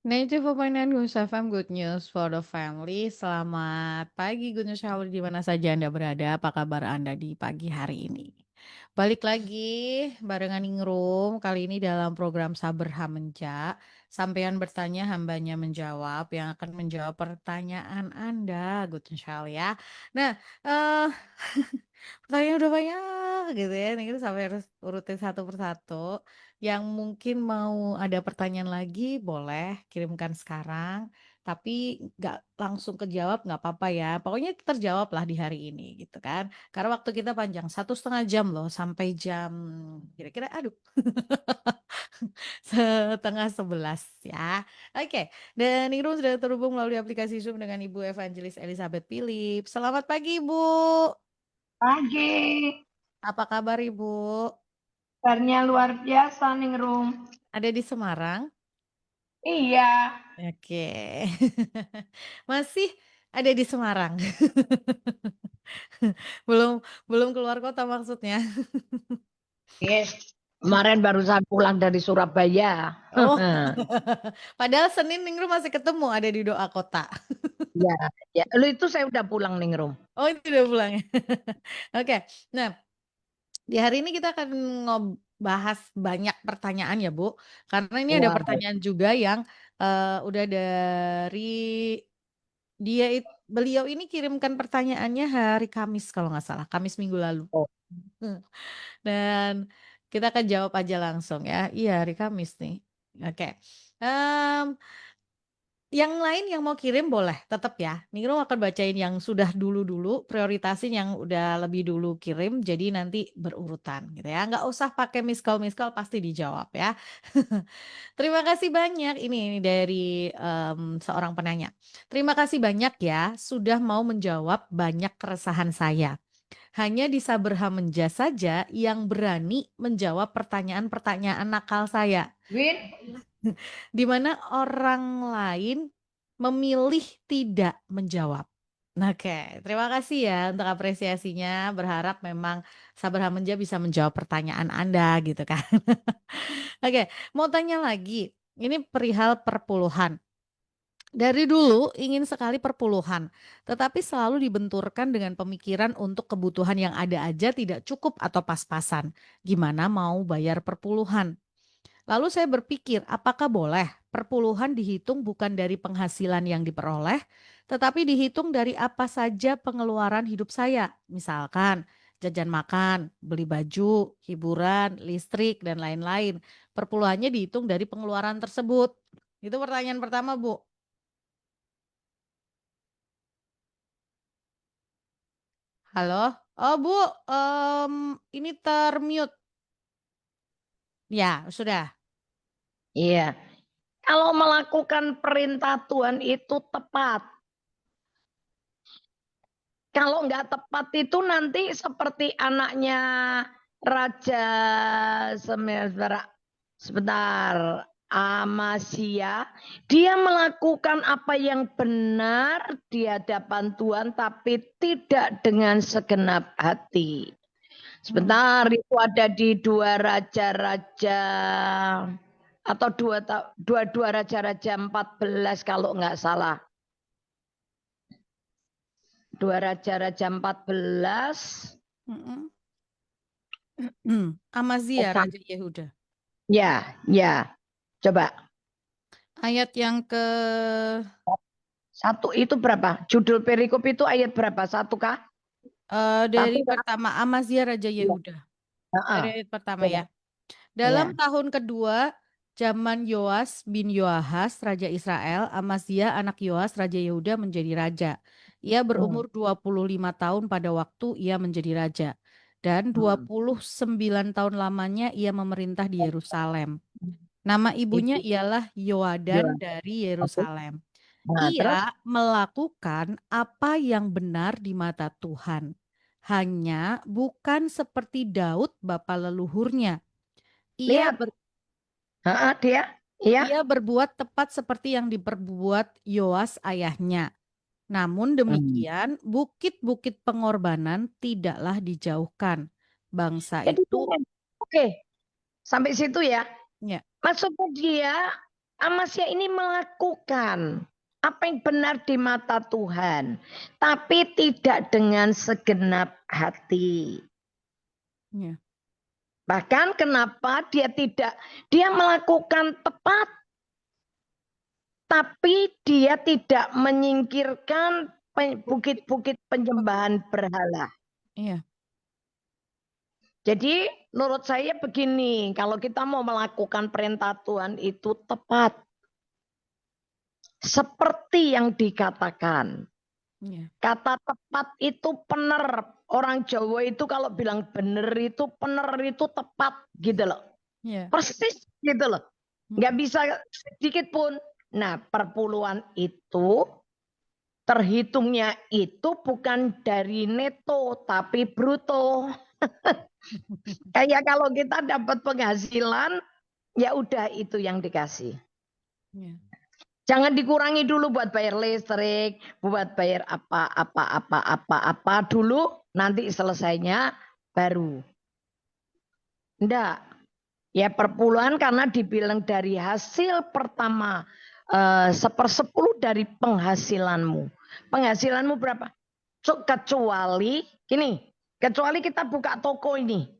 90.9 Gunus FM, good news for the family. Selamat pagi Gunus Shower di mana saja Anda berada. Apa kabar Anda di pagi hari ini? Balik lagi barengan Ningrum kali ini dalam program Saber Hamenja. Sampean bertanya, hambanya menjawab, yang akan menjawab pertanyaan Anda, Gunus Shower ya. Nah, eh pertanyaan udah banyak gitu ya. Nih kita sampai harus urutin satu persatu. Yang mungkin mau ada pertanyaan lagi boleh kirimkan sekarang. Tapi nggak langsung kejawab nggak apa-apa ya. Pokoknya terjawab lah di hari ini gitu kan. Karena waktu kita panjang 1,5 jam loh sampai jam kira-kira aduh setengah 11 ya. Oke, dan Ningrum sudah terhubung melalui aplikasi Zoom dengan Ibu Evangelis Elizabeth Philip. Selamat pagi Ibu. Pagi, Apa kabar Ibu? kabarnya luar biasa Ningrum. Ada di Semarang? Iya, Oke. Masih ada di Semarang. Belum belum keluar kota maksudnya. yes. Kemarin barusan pulang dari Surabaya. Oh. Padahal Senin Ningrum masih ketemu ada di doa kota. Ya, ya. Lu itu saya udah pulang Ningrum. Oh, itu udah pulang ya. Oke. Nah, di hari ini kita akan ngebahas banyak pertanyaan ya, Bu. Karena ini ada Wow. pertanyaan juga yang udah dari beliau ini kirimkan pertanyaannya hari Kamis kalau nggak salah, Kamis minggu lalu. Oh. Dan kita akan jawab aja langsung ya. Iya, hari Kamis nih. Oke. Em, yang lain yang mau kirim boleh, tetap ya. Ningrum akan bacain yang sudah dulu-dulu, prioritasin yang udah lebih dulu kirim, jadi nanti berurutan gitu ya. Nggak usah pakai miss call pasti dijawab ya. Terima kasih banyak. Ini dari seorang penanya. Terima kasih banyak ya sudah mau menjawab banyak keresahan saya. Hanya di Saberha Menja saja yang berani menjawab pertanyaan-pertanyaan nakal saya. Win, Di mana orang lain memilih tidak menjawab. Oke, terima kasih ya untuk apresiasinya. Berharap memang Saberha Menja bisa menjawab pertanyaan Anda gitu kan. Oke, mau tanya lagi. Ini perihal perpuluhan. Dari dulu ingin sekali perpuluhan, tetapi selalu dibenturkan dengan pemikiran untuk kebutuhan yang ada aja tidak cukup atau pas-pasan. Gimana mau bayar perpuluhan? Lalu saya berpikir, apakah boleh perpuluhan dihitung bukan dari penghasilan yang diperoleh, tetapi dihitung dari apa saja pengeluaran hidup saya. Misalkan jajan makan, beli baju, hiburan, listrik, dan lain-lain. Perpuluhannya dihitung dari pengeluaran tersebut. Itu pertanyaan pertama, Bu. Halo? Oh, Bu, ini termute. Ya, sudah. iya. Kalau melakukan perintah Tuhan itu tepat. Kalau nggak tepat itu nanti seperti anaknya Raja sebentar, Amasia, dia melakukan apa yang benar di hadapan Tuhan tapi tidak dengan segenap hati. Sebentar, itu ada di dua raja-raja atau dua raja-raja 14 kalau nggak salah. Dua raja-raja 14. Amazia, Raja Yehuda. Ya, ya. Coba. Ayat yang ke Satu itu berapa? Judul perikop itu ayat berapa? Satu kah? dari Satu kah? pertama Amazia Raja Iya. Yehuda. Heeh. Dari ayat pertama Coba. ya. Ya. Dalam tahun kedua zaman Yoas bin Yoahas Raja Israel, Amazia anak Yoas Raja Yehuda menjadi raja. Ia berumur 25 tahun pada waktu ia menjadi raja. Dan 29 tahun lamanya ia memerintah di Yerusalem. Nama ibunya Itu. ialah Ya. Yoadan dari Oke. Yerusalem. Nah, terus Ia melakukan apa yang benar di mata Tuhan. Hanya bukan seperti Daud bapa leluhurnya. Ia lihat. Heeh, dia. Iya. ia berbuat tepat seperti yang diperbuat Yoas ayahnya. Namun demikian, bukit-bukit pengorbanan tidaklah dijauhkan. Bangsa Jadi itu oke, sampai situ ya. ya, Maksudnya dia Amasya ini melakukan apa yang benar di mata Tuhan, tapi tidak dengan segenap hati. Ya. Bahkan kenapa dia melakukan tepat, tapi dia tidak menyingkirkan bukit-bukit penyembahan berhala. Iya. Jadi menurut saya begini, kalau kita mau melakukan perintah Tuhan itu tepat. Seperti yang dikatakan. Iya. Kata tepat itu benar. Orang Jawa itu kalau bilang benar itu tepat gitu loh. Iya. Persis gitu loh. Nggak bisa sedikit pun. Nah, perpuluhan itu terhitungnya itu bukan dari neto tapi bruto. Kayak kalau kita dapat penghasilan, ya udah itu yang dikasih. Iya. Jangan dikurangi dulu buat bayar listrik, buat bayar apa dulu, nanti selesainya baru. Enggak. Ya perpuluhan karena dibilang dari hasil pertama 1/10 dari penghasilanmu. Penghasilanmu berapa? Kecuali kita buka toko ini.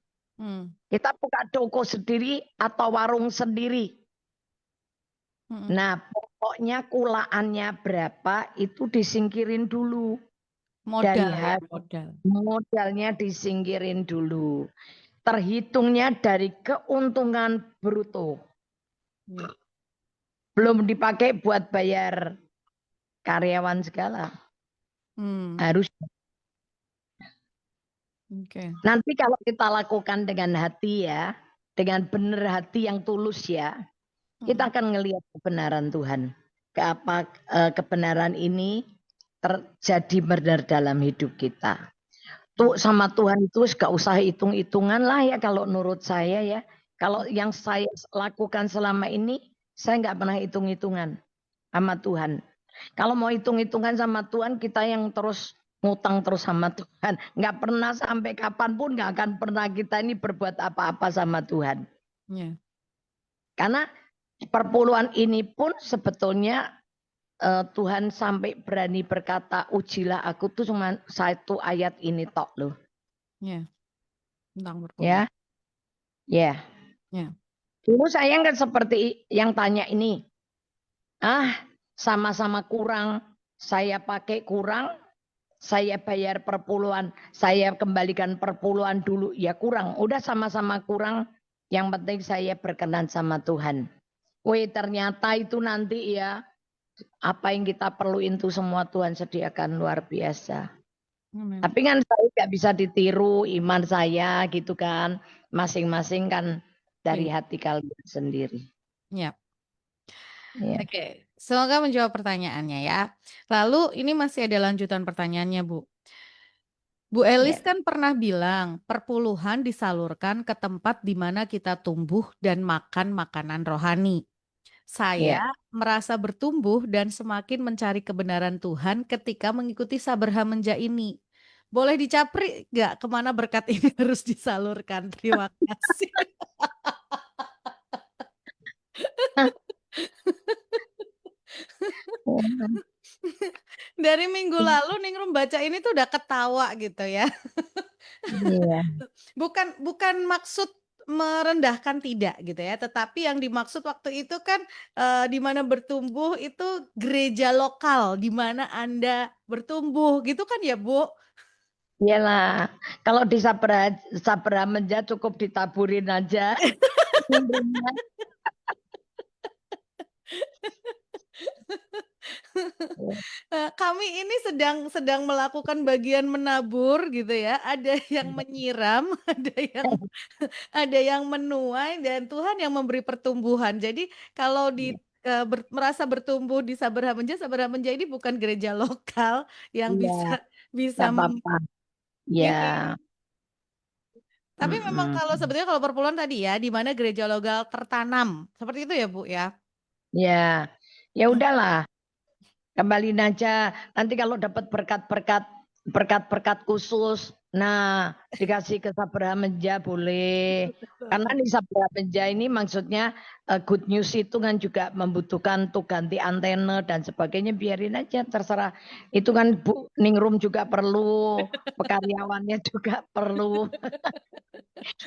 Kita buka toko sendiri atau warung sendiri. Nah, pokoknya kulaannya berapa itu disingkirin dulu. Modal ya, modal. Modalnya disingkirin dulu. Terhitungnya dari keuntungan bruto. Belum dipakai buat bayar karyawan segala. Harus. Nanti kalau kita lakukan dengan hati ya, dengan benar hati yang tulus ya, kita akan ngelihat kebenaran Tuhan. Kebenaran ini terjadi benar dalam hidup kita. Tuh sama Tuhan itu gak usah hitung-hitungan lah ya kalau menurut saya ya. Kalau yang saya lakukan selama ini, saya nggak pernah hitung-hitungan sama Tuhan. Kalau mau hitung-hitungan sama Tuhan, kita yang terus ngutang terus sama Tuhan. Nggak pernah sampai kapanpun nggak akan pernah kita ini berbuat apa-apa sama Tuhan. Karena perpuluhan ini pun sebetulnya Tuhan sampai berani berkata, ujilah aku tuh cuma satu ayat ini tok loh. Tentang Ya. Ya. Dulu saya nggak seperti yang tanya ini. Sama-sama kurang. Saya pakai kurang. Saya bayar perpuluhan. Saya kembalikan perpuluhan dulu. Ya kurang. Udah sama-sama kurang. Yang penting saya berkenan sama Tuhan. Ternyata itu nanti ya. Apa yang kita perluin itu semua Tuhan sediakan luar biasa. Tapi kan saya nggak bisa ditiru iman saya gitu kan. Masing-masing kan dari hati kalian sendiri. Ya. Oke, semoga menjawab pertanyaannya ya. Lalu ini masih ada lanjutan pertanyaannya, Bu. Bu Elis kan pernah bilang perpuluhan disalurkan ke tempat di mana kita tumbuh dan makan makanan rohani. Saya merasa bertumbuh dan semakin mencari kebenaran Tuhan ketika mengikuti Saberha Menja ini. Boleh dicapri nggak kemana berkat ini harus disalurkan? Terima kasih. Dari minggu lalu Ningrum baca ini tuh udah ketawa gitu ya. Bukan maksud merendahkan tidak gitu ya, tetapi yang dimaksud waktu itu kan di mana bertumbuh itu gereja lokal di mana Anda bertumbuh gitu kan ya, Bu? Iyalah, kalau di Saberha Menja cukup ditaburin aja. Kami ini sedang melakukan bagian menabur gitu ya. Ada yang menyiram, ada yang menuai dan Tuhan yang memberi pertumbuhan. Jadi kalau merasa bertumbuh di Saberha Menja ini bukan gereja lokal yang bisa apa-apa. Ya. Tapi memang sebetulnya kalau perpuluhan tadi ya, di mana gereja lokal tertanam. Seperti itu ya, Bu ya? Ya. Ya udahlah. Kembaliin aja. Nanti kalau dapat berkat-berkat khusus, Nah, dikasih ke Sabra Menja boleh. Karena di Sabra Menja ini maksudnya good news itu kan juga membutuhkan tuh ganti antena dan sebagainya, biarin aja terserah. Itu kan Bu Ningrum juga perlu, pekaryawannya juga perlu.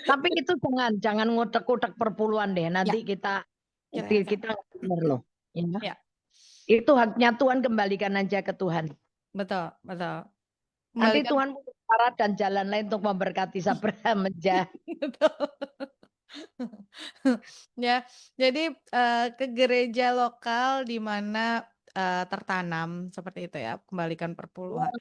Tapi itu jangan ngutek-ngutek perpuluhan deh. Ya, Nanti kita kita yang salah. kita nggak bener loh. Ya. Ya, Itu haknya Tuhan, kembalikan aja ke Tuhan. betul, betul. Nanti Kembalikan. Tuhan punya cara dan jalan lain untuk memberkati Sabra Menja. Betul. Ya, jadi ke gereja lokal di mana tertanam seperti itu ya, kembalikan perpuluhan.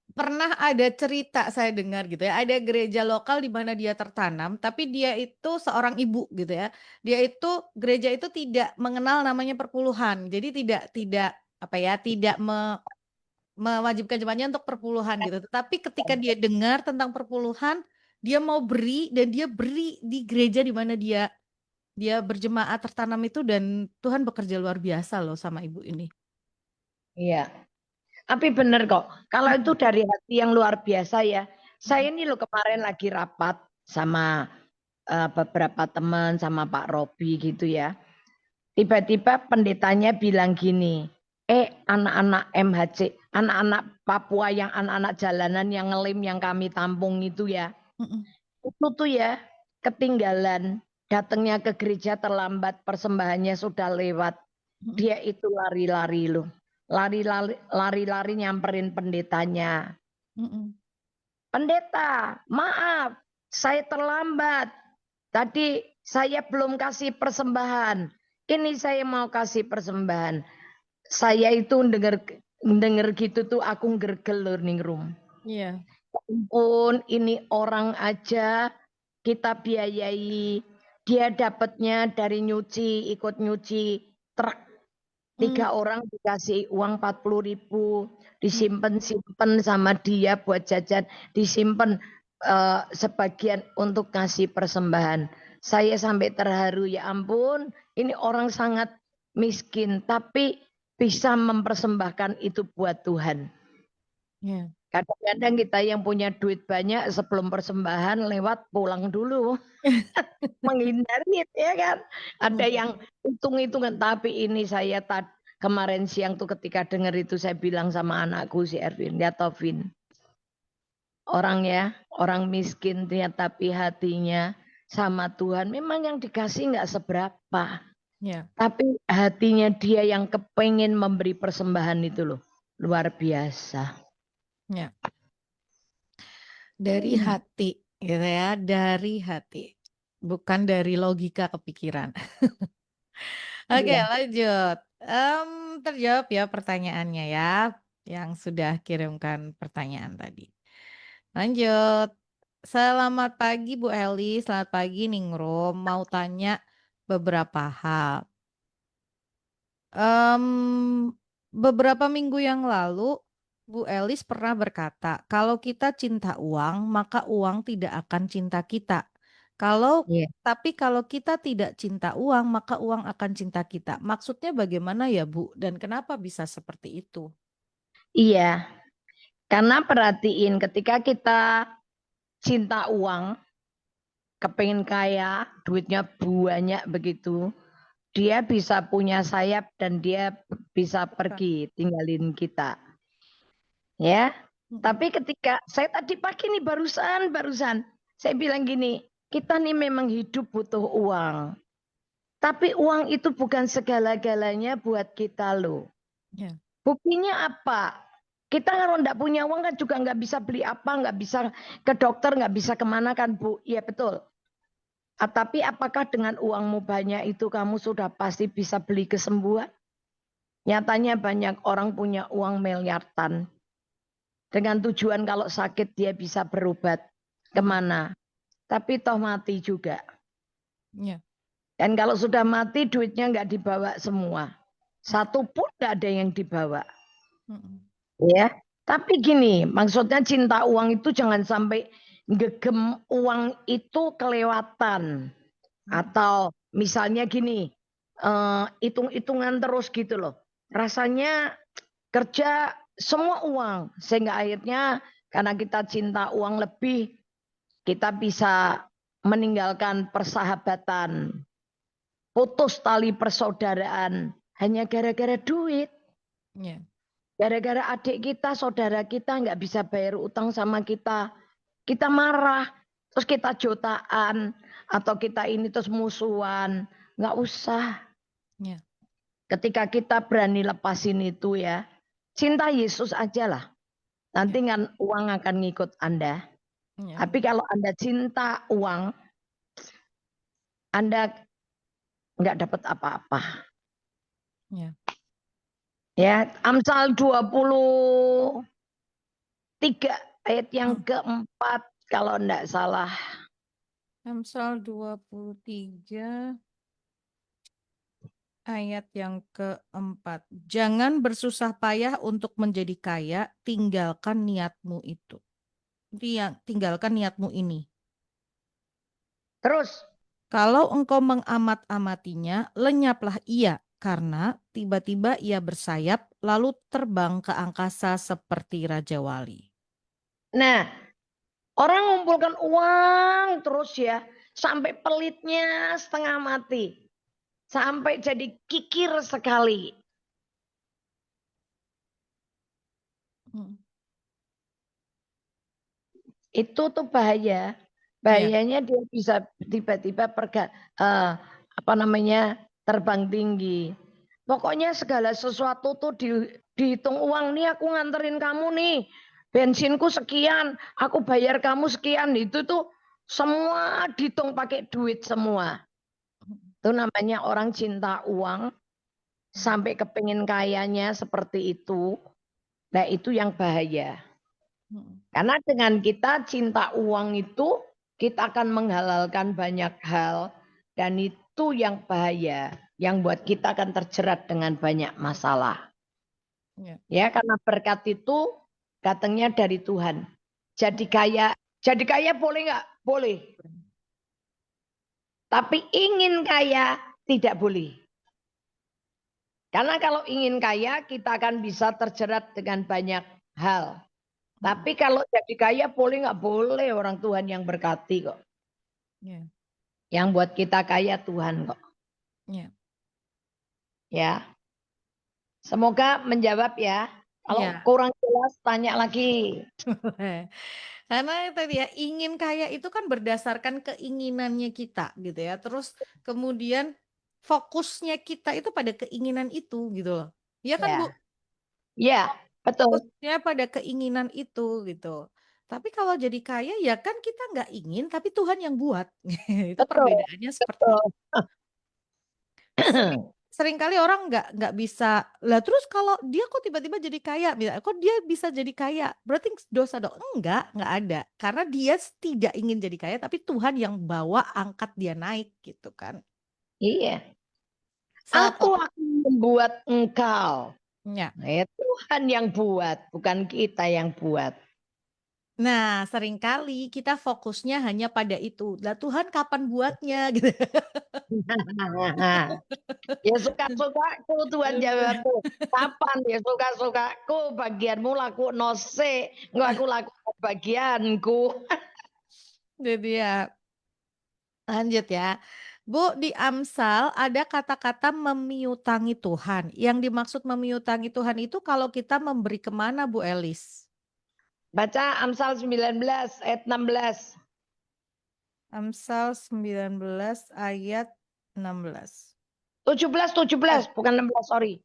Pernah ada cerita saya dengar gitu ya, ada gereja lokal di mana dia tertanam, tapi dia itu seorang ibu gitu ya. Dia itu gereja itu tidak mengenal namanya perpuluhan. Jadi tidak apa ya, tidak mewajibkan jemaatnya untuk perpuluhan gitu. Tetapi ketika dia dengar tentang perpuluhan, dia mau beri dan dia beri di gereja di mana dia dia berjemaat tertanam itu dan Tuhan bekerja luar biasa loh sama ibu ini. Iya. Tapi bener kok. Kalau itu Mhm, dari hati yang luar biasa ya. Saya mhm, ini loh kemarin lagi rapat sama beberapa teman sama Pak Robi gitu ya. Tiba-tiba pendetanya bilang gini, anak-anak MHC, anak-anak Papua yang anak-anak jalanan yang ngelim yang kami tampung itu ya. mhm, Itu tuh ya ketinggalan, datangnya ke gereja terlambat, persembahannya sudah lewat. mhm, Dia itu lari-lari loh. Lari-lari nyamperin pendetanya. mhm, Pendeta, maaf, saya terlambat. Tadi saya belum kasih persembahan. Ini saya mau kasih persembahan. Saya itu denger gitu tuh aku gergel loh Ningrum. iya, Ampun, ini orang aja kita biayai. Dia dapatnya dari nyuci, ikut nyuci truk. mmm, 3 orang dikasih uang 40.000, mhm, disimpen-simpen sama dia buat jajan, disimpen sebagian untuk ngasih persembahan. Saya sampai terharu, ya ampun, ini orang sangat miskin tapi bisa mempersembahkan itu buat Tuhan. iya. Kadang-kadang kita yang punya duit banyak sebelum persembahan lewat pulang dulu. Menghindari itu ya kan. Ada Mhm, yang hitung-hitungan, tapi ini saya kemarin siang tuh ketika dengar itu saya bilang sama anakku si Erwin, ya Tovin, orang ya, orang miskin ya tapi hatinya sama Tuhan memang yang dikasih nggak seberapa. iya, Tapi hatinya dia yang kepengen memberi persembahan itu loh. Luar biasa. iya. Dari hati gitu ya, dari hati. Bukan dari logika kepikiran. Oke, Iya. lanjut. Terjawab ya pertanyaannya ya, yang sudah kirimkan pertanyaan tadi. Lanjut. Selamat pagi Bu Eli, selamat pagi Ningrum. Mau tanya beberapa hal. Mmm, beberapa minggu yang lalu, Bu Elis pernah berkata, "Kalau kita cinta uang, maka uang tidak akan cinta kita. Iya. Tapi kalau kita tidak cinta uang, maka uang akan cinta kita." Maksudnya bagaimana ya, Bu? Dan kenapa bisa seperti itu? Iya, karena perhatiin ketika kita cinta uang, kepengen kaya, duitnya banyak begitu, dia bisa punya sayap dan dia bisa Betul. pergi tinggalin kita. Ya. Mhm, Tapi ketika saya tadi pagi nih barusan saya bilang gini, kita nih memang hidup butuh uang. Tapi uang itu bukan segala-galanya buat kita loh. iya, Buktinya apa? Kita kalau nggak punya uang kan juga nggak bisa beli apa, nggak bisa ke dokter, nggak bisa kemana kan Bu? Iya betul. Tapi apakah dengan uangmu banyak itu kamu sudah pasti bisa beli kesembuhan? Nyatanya banyak orang punya uang miliaran. Dengan tujuan kalau sakit dia bisa berobat. mhm, Kemana? Tapi toh mati juga. iya, Dan kalau sudah mati duitnya nggak dibawa semua. Satu pun nggak ada yang dibawa. mhm, Ya. Tapi gini, maksudnya cinta uang itu jangan sampai gegem uang itu kelewatan. mhm, Atau misalnya gini, hitung-hitungan terus gitu loh. Rasanya kerja semua uang sehingga akhirnya karena kita cinta uang lebih, kita bisa meninggalkan persahabatan, putus tali persaudaraan hanya gara-gara duit. Ya. Gara-gara adik kita, saudara kita nggak bisa bayar utang sama kita. Kita marah, terus kita jotaan, atau kita ini terus musuhan. Nggak usah. Ya. Ketika kita berani lepasin itu ya, cinta Yesus aja lah. Nanti kan uang akan ngikut Anda. Ya. Tapi kalau Anda cinta uang, Anda nggak dapat apa-apa. Ya. Ya, Amsal 23 ayat yang keempat kalau enggak salah. Amsal 23 ayat yang keempat. Jangan bersusah payah untuk menjadi kaya, tinggalkan niatmu itu. Tinggalkan niatmu ini. Terus, Kalau engkau mengamat-amatinya, lenyaplah ia, karena tiba-tiba ia bersayap, lalu terbang ke angkasa seperti Raja Wali. nah, orang ngumpulkan uang terus ya, sampai pelitnya setengah mati. Sampai jadi kikir sekali. Itu tuh bahaya. Bahayanya dia bisa tiba-tiba terbang tinggi. Pokoknya segala sesuatu tuh dihitung uang nih, aku nganterin kamu nih. Bensinku sekian, aku bayar kamu sekian. Itu tuh semua dihitung pakai duit semua. Itu namanya orang cinta uang sampai kepingin kayanya seperti itu. Nah, itu yang bahaya. Karena dengan kita cinta uang itu, kita akan menghalalkan banyak hal. Dan itu yang bahaya. Yang buat kita akan terjerat dengan banyak masalah. Ya, karena berkat itu datangnya dari Tuhan. Jadi kaya boleh nggak? Boleh. Tapi ingin kaya tidak boleh. Karena kalau ingin kaya, kita akan bisa terjerat dengan banyak hal. Tapi kalau jadi kaya boleh nggak? Boleh, orang Tuhan yang berkati kok. Yang buat kita kaya Tuhan kok. Ya. Semoga menjawab ya. Kalau kurang jelas tanya lagi. Karena tadi ya, ingin kaya itu kan berdasarkan keinginannya kita gitu ya. Terus kemudian fokusnya kita itu pada keinginan itu gitu loh. Iya kan, Bu? Iya, betul. Fokusnya pada keinginan itu gitu. Tapi kalau jadi kaya ya kan kita nggak ingin tapi Tuhan yang buat. Itu Betul. perbedaannya seperti Betul. itu. Seringkali orang nggak bisa lah, terus kalau dia kok tiba-tiba jadi kaya, kok dia bisa jadi kaya, berarti dosa dong? Nggak ada, karena dia tidak ingin jadi kaya tapi Tuhan yang bawa angkat dia naik gitu kan. Iya. Satu. Aku akan membuat engkau. Ya. Nah, Tuhan yang buat, bukan kita yang buat. Nah, seringkali kita fokusnya hanya pada itu. Lah Tuhan kapan buatnya gitu. Ya suka-sukaku Tuhan jawabku. Kapan ya suka-sukaku, bagianmu laku nose, enggak aku laku bagianku. Jadi ya, lanjut ya. Bu, di Amsal ada kata-kata memiutangi Tuhan. Yang dimaksud memiutangi Tuhan itu kalau kita memberi kemana, Bu Elis? Baca Amsal 19 ayat 16. Amsal 19 ayat 16. 17, bukan 16, sorry.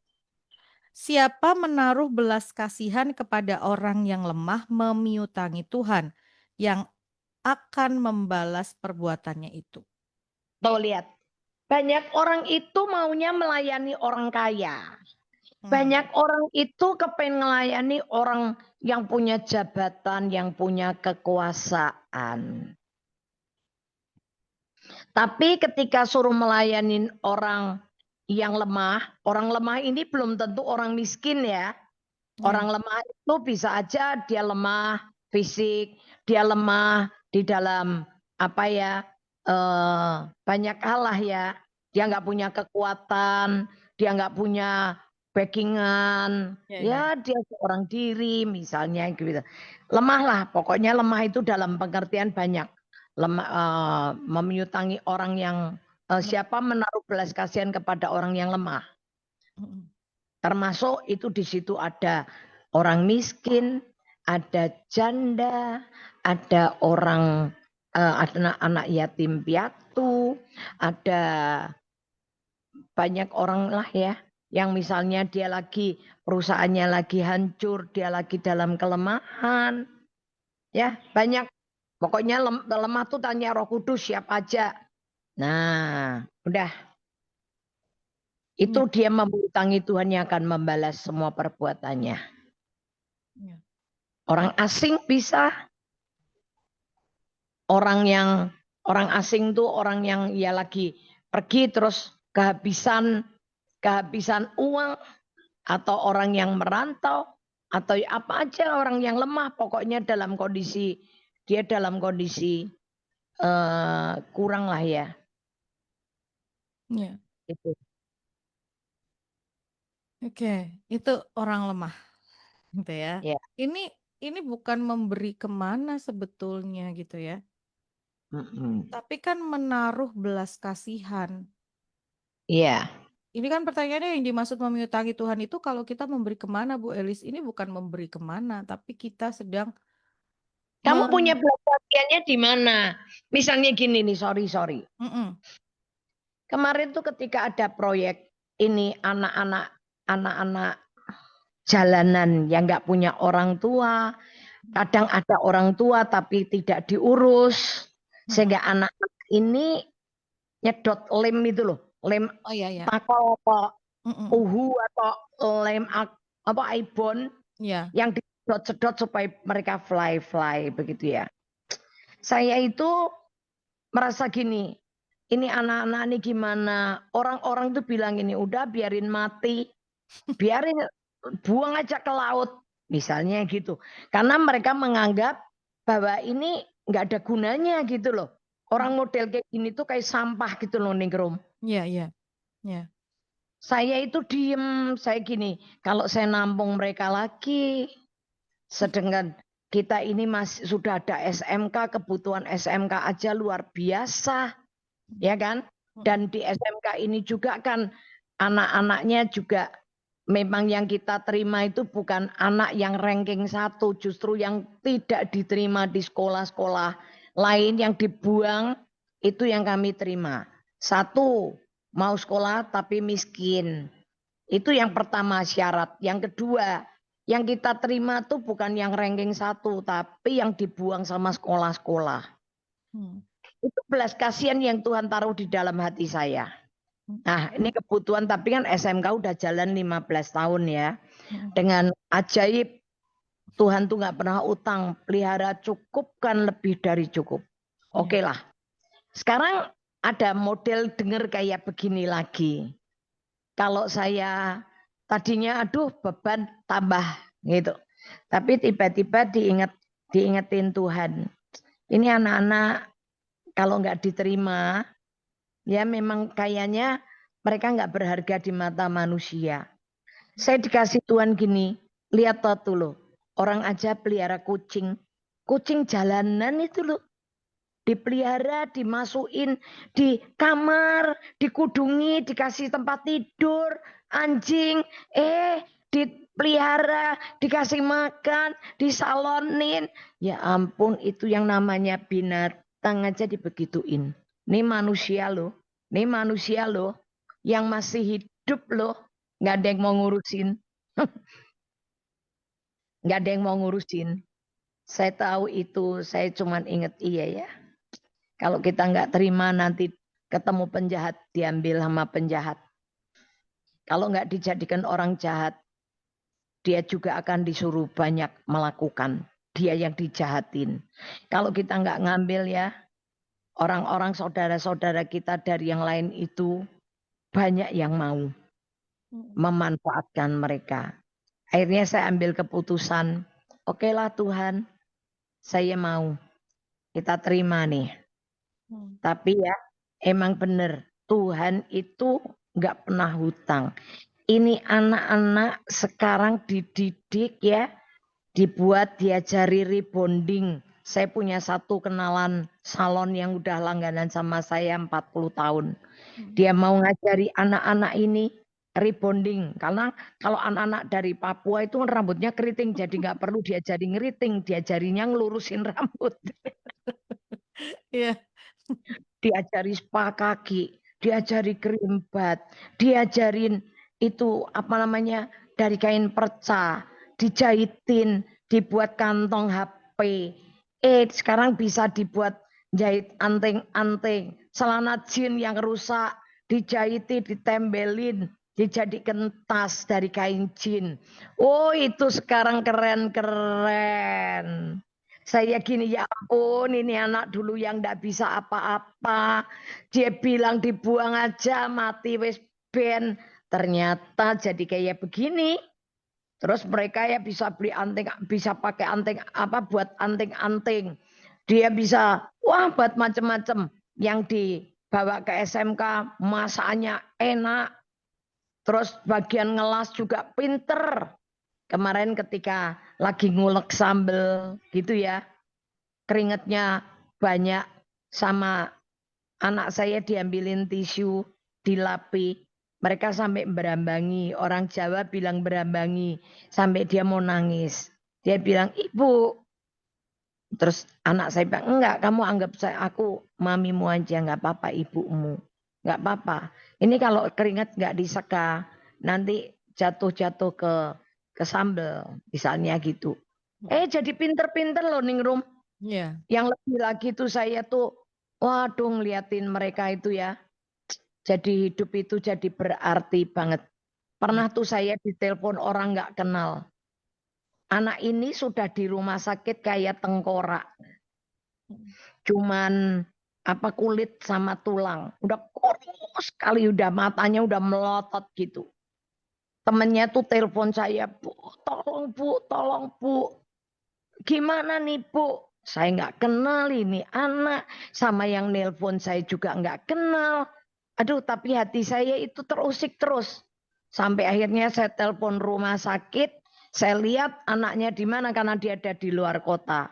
Siapa menaruh belas kasihan kepada orang yang lemah memiutangi Tuhan yang akan membalas perbuatannya itu. Tuh lihat. Banyak orang itu maunya melayani orang kaya. Banyak orang itu kepengen melayani orang yang punya jabatan, yang punya kekuasaan. Tapi ketika suruh melayani orang yang lemah, orang lemah ini belum tentu orang miskin ya. Orang lemah itu bisa aja dia lemah fisik, dia lemah di dalam banyak hal lah ya. Dia nggak punya kekuatan, dia nggak punya backingan, Ya, ya. ya dia seorang diri misalnya gitu. Lemah lah, pokoknya lemah itu dalam pengertian banyak. Lemah, menyutangi orang yang siapa menaruh belas kasihan kepada orang yang lemah. Mm-mm. Termasuk itu di situ ada orang miskin, ada janda, ada orang anak-anak yatim piatu, ada banyak orang lah ya yang misalnya dia lagi perusahaannya lagi hancur, dia lagi dalam kelemahan, ya banyak. Pokoknya lemah tuh tanya Roh Kudus siapa aja. Nah, udah itu Ya, dia membutangi Tuhan yang akan membalas semua perbuatannya. ya. Orang asing bisa, orang asing tuh orang yang ya lagi pergi terus kehabisan uang, atau orang yang merantau, atau apa aja orang yang lemah, pokoknya dia dalam kondisi kurang lah ya. Ya. Itu. Oke, itu orang lemah, gitu ya. Ya. Ini ini bukan memberi kemana sebetulnya gitu ya, Mm-mm. tapi kan menaruh belas kasihan. Iya. Ini kan pertanyaannya yang dimaksud meminta Tuhan itu kalau kita memberi kemana, Bu Elis? Ini bukan memberi kemana, tapi kita sedang Kamu punya men... belas kasihannya di mana? Misalnya gini nih, sorry. Mm-mm. Kemarin tuh ketika ada proyek ini anak-anak jalanan yang nggak punya orang tua, kadang ada orang tua tapi tidak diurus, Mm-mm. sehingga anak-anak ini nyedot lem itu loh, lem Oh iya ya. takol atau Mm-mm. uhu atau lem apa ibon Ya. yang disedot-sedot supaya mereka fly begitu ya. Saya itu merasa gini, ini anak-anak ini gimana? Orang-orang tuh bilang ini udah biarin mati, biarin buang aja ke laut, misalnya gitu. Karena mereka menganggap bahwa ini nggak ada gunanya gitu loh. Orang model kayak gini tuh kayak sampah gitu loh Ningrum. Iya, iya. Ya. Saya itu diem, saya gini, kalau saya nampung mereka lagi, sedangkan kita ini masih sudah ada SMK, kebutuhan SMK aja luar biasa, ya kan? Mm-mm. Dan di SMK ini juga kan anak-anaknya juga memang yang kita terima itu bukan anak yang ranking 1, justru yang tidak diterima di sekolah-sekolah lain yang dibuang itu yang kami terima. Satu, mau sekolah tapi miskin. Itu yang pertama syarat. Yang kedua, yang kita terima tuh bukan yang ranking 1, tapi yang dibuang sama sekolah-sekolah. Hmm. Itu belas kasihan yang Tuhan taruh di dalam hati saya. Nah, ini kebutuhan, tapi kan SMK udah jalan 15 tahun ya. Mm-mm. Dengan ajaib, Tuhan tuh nggak pernah utang, pelihara cukup kan lebih dari cukup. Ya. Oke lah. Sekarang ada model denger kayak begini lagi. Kalau saya tadinya aduh beban tambah gitu. Tapi tiba-tiba diingetin Tuhan. Ini anak-anak kalau nggak diterima, ya memang kayaknya mereka nggak berharga di mata manusia. Saya dikasih Tuhan gini, lihat tuh loh, orang aja pelihara kucing. Kucing jalanan itu loh, dipelihara, dimasukin di kamar, dikudungi, dikasih tempat tidur, anjing, dipelihara, dikasih makan, disalonin. Ya ampun, itu yang namanya binatang aja dibegituin. Nih manusia loh, yang masih hidup loh, nggak ada yang mau ngurusin, nggak ada yang mau ngurusin. Saya tahu itu, saya cuman inget iya ya. Kalau kita nggak terima nanti ketemu penjahat, diambil sama penjahat. Kalau nggak dijadikan orang jahat, dia juga akan disuruh banyak melakukan. Dia yang dijahatin. Kalau kita nggak ngambil ya, orang-orang saudara-saudara kita dari yang lain itu banyak yang mau Mm-mm. memanfaatkan mereka. Akhirnya saya ambil keputusan, oke lah Tuhan, saya mau. Kita terima nih. Mm. Tapi ya emang benar Tuhan itu nggak pernah hutang. Ini anak-anak sekarang dididik ya, dibuat diajari rebonding. Saya punya satu kenalan salon yang udah langganan sama saya 40 tahun. Dia mau ngajari anak-anak ini rebonding. Karena kalau anak-anak dari Papua itu rambutnya keriting, jadi nggak perlu diajari ngeriting, diajarinya ngelurusin rambut. Iya. Diajari spa kaki, diajari kerimbat, diajarin itu apa namanya dari kain perca, dijahitin, dibuat kantong HP. Sekarang bisa dibuat jahit anting-anting, celana jin yang rusak, dijahitin, ditembelin, dijadikan tas dari kain jin. Oh, itu sekarang keren-keren. Saya gini, ya ampun, ini anak dulu yang ndak bisa apa-apa. Dia bilang dibuang aja, mati wis ben. Ternyata jadi kayak begini. Terus mereka ya bisa beli anting, bisa pakai anting apa buat anting-anting. Dia bisa wah buat macem-macem. Yang dibawa ke SMK masakannya enak. Terus bagian ngelas juga pinter. Kemarin ketika lagi ngulek sambel gitu ya, keringetnya banyak sama anak saya diambilin tisu, dilapi. Mereka sampai berambangi. Orang Jawa bilang berambangi. Sampai dia mau nangis. Dia bilang, ibu. Terus anak saya bilang, enggak, kamu anggap saya aku mamimu aja, enggak apa-apa ibumu. Enggak apa-apa. Ini kalau keringat enggak diseka, nanti jatuh-jatuh ke sambel, misalnya gitu. Jadi pinter-pinter loh Ningrum. Iya. Yang lebih lagi tuh saya tuh, waduh ngeliatin mereka itu ya. Jadi hidup itu jadi berarti banget. Iya. Pernah tuh saya ditelepon orang nggak kenal. Anak ini sudah di rumah sakit kayak tengkorak. Cuman apa kulit sama tulang. Udah kurus sekali, udah matanya udah melotot gitu. Temennya tuh telepon saya, Bu, tolong Bu, tolong Bu. Gimana nih Bu? Saya nggak kenal ini anak. Sama yang nelpon saya juga nggak kenal. Aduh, tapi hati saya itu terusik terus. Sampai akhirnya saya telepon rumah sakit. Saya lihat anaknya di mana karena dia ada di luar kota.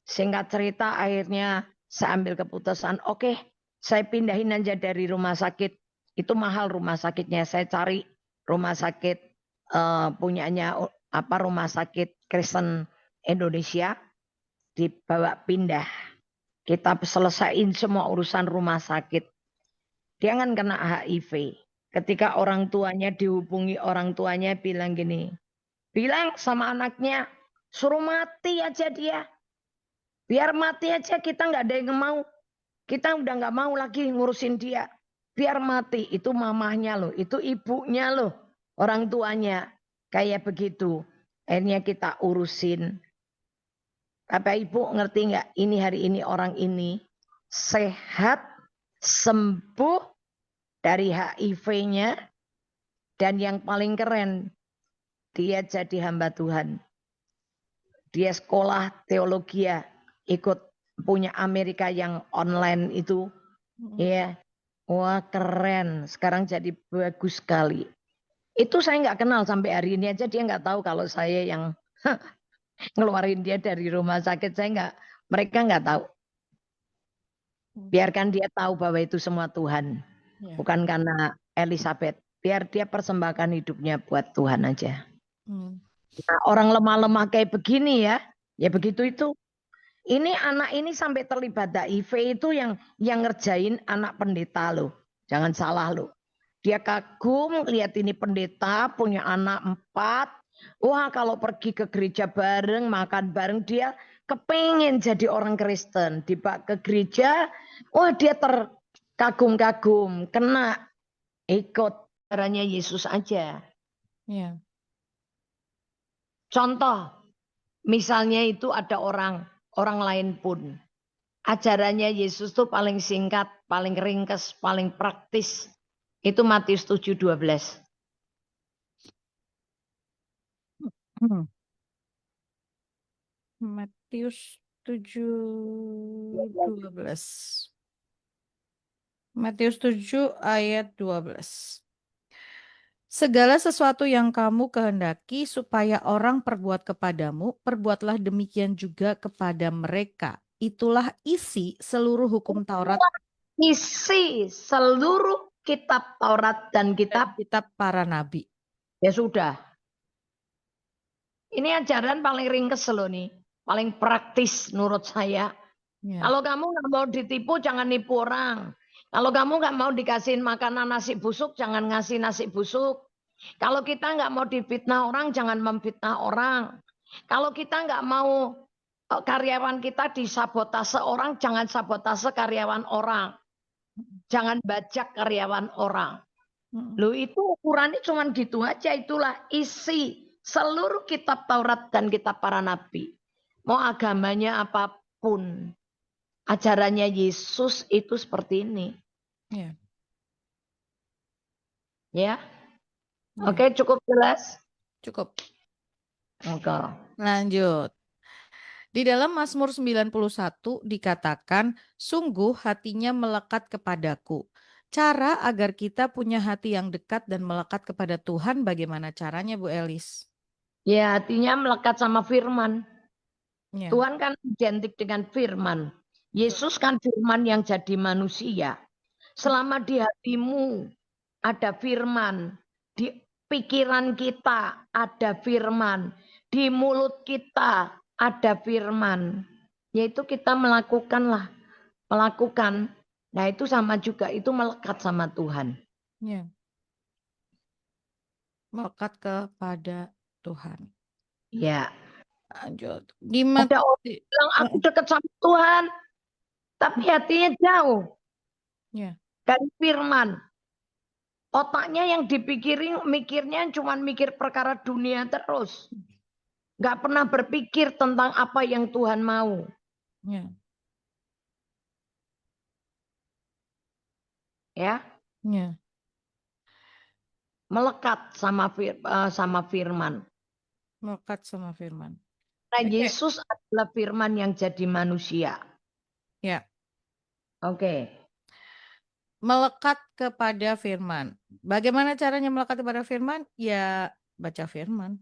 Singkat cerita akhirnya saya ambil keputusan. Oke, saya pindahin aja dari rumah sakit. Itu mahal rumah sakitnya. Saya cari rumah sakit punyanya apa rumah sakit Kristen Indonesia dibawa pindah. Kita selesaiin semua urusan rumah sakit. Dia kan kena HIV. Ketika orang tuanya dihubungi orang tuanya bilang gini. Bilang sama anaknya, suruh mati aja dia. Biar mati aja kita nggak ada yang mau. Kita udah nggak mau lagi ngurusin dia. Biar mati. Itu mamahnya loh. Itu ibunya loh. Orang tuanya. Kayak begitu. Akhirnya kita urusin. Bapak Ibu ngerti nggak? Ini hari ini orang ini sehat, sembuh dari HIV-nya. Dan yang paling keren, dia jadi hamba Tuhan. Dia sekolah teologi ya, ikut punya Amerika yang online itu. Ya, wah keren. Sekarang jadi bagus sekali. Itu saya nggak kenal sampai hari ini aja dia nggak tahu kalau saya yang ngeluarin dia dari rumah sakit. Mereka nggak tahu. Biarkan dia tahu bahwa itu semua Tuhan. Iya. Bukan karena Elizabeth. Biar dia persembahkan hidupnya buat Tuhan aja. Nah, orang lemah-lemah kayak begini ya. Ya begitu itu. Ini anak ini sampai terlibat HIV itu yang ngerjain anak pendeta loh. Jangan salah loh. Dia kagum lihat ini pendeta punya anak 4. Wah kalau pergi ke gereja bareng, makan bareng dia kepengen jadi orang Kristen. Dibawa ke gereja, wah dia terkagum-kagum, kena ikut caranya Yesus aja. Iya. Contoh, misalnya itu ada orang lain pun. Ajarannya Yesus tuh paling singkat, paling ringkes, paling praktis. Itu Matius 7:12. Matius 7:12. Matius 7 ayat 12. Segala sesuatu yang kamu kehendaki supaya orang perbuat kepadamu, perbuatlah demikian juga kepada mereka. Itulah isi seluruh hukum Taurat Isi seluruh kitab Taurat dan dan kitab, kitab para nabi. ya sudah. Ini ajaran paling ringkes loh nih. Paling praktis menurut saya. Ya. Kalau kamu nggak mau ditipu, jangan nipu orang. Kalau kamu nggak mau dikasihin makanan nasi busuk, jangan ngasih nasi busuk. Kalau kita nggak mau difitnah orang, jangan memfitnah orang. Kalau kita nggak mau karyawan kita disabotase orang, jangan sabotase karyawan orang. Jangan bajak karyawan orang. Mm. Loh itu ukurannya cuma gitu aja. Itulah isi seluruh kitab Taurat dan kitab para nabi. Mau agamanya apapun. Ajarannya Yesus itu seperti ini. Ya. Ya, Ya. oke, cukup jelas. Cukup. Oke. Lanjut. Di dalam Mazmur 91 dikatakan, sungguh hatinya melekat kepadaku. Cara agar kita punya hati yang dekat dan melekat kepada Tuhan, bagaimana caranya Bu Elis? Ya, hatinya melekat sama firman. Ya. Tuhan kan identik dengan firman. Yesus kan firman yang jadi manusia. Selama di hatimu ada firman, di pikiran kita ada firman, di mulut kita ada firman. Yaitu kita melakukan. Nah itu sama juga, itu melekat sama Tuhan. Ya. Melekat kepada Tuhan. Ya. Lanjut. Ada orang bilang aku dekat sama Tuhan, tapi hatinya jauh Ya. dari firman. Otaknya yang dipikirin, mikirnya cuma mikir perkara dunia terus. Gak pernah berpikir tentang apa yang Tuhan mau. Ya. Ya, Ya. melekat sama firman. Melekat sama firman. Nah, Oke. Yesus adalah firman yang jadi manusia. Ya. Oke. Melekat kepada firman. Bagaimana caranya melekat kepada firman? Ya, baca firman.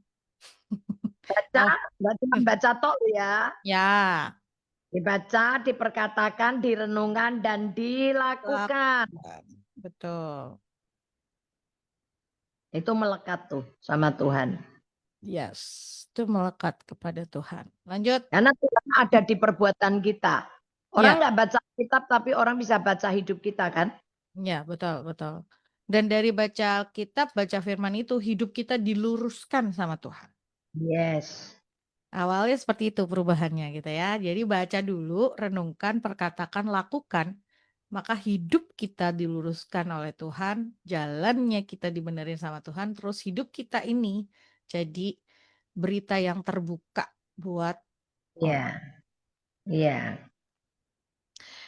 Baca, Oh, nggak cuma baca tok ya. ya. Dibaca, diperkatakan, direnungkan, dan dilakukan. Lakukan. Betul. Itu melekat tuh sama Tuhan. Yes, itu melekat kepada Tuhan. Lanjut. Karena Tuhan ada di perbuatan kita. Orang Ya, nggak baca kitab, tapi orang bisa baca hidup kita kan? ya, betul, betul. Dan dari baca kitab, baca firman itu, hidup kita diluruskan sama Tuhan. Yes. Awalnya seperti itu perubahannya gitu ya. Jadi baca dulu, renungkan, perkatakan, lakukan. Maka hidup kita diluruskan oleh Tuhan, jalannya kita dibenerin sama Tuhan, terus hidup kita ini jadi berita yang terbuka buat orang. Iya. Iya.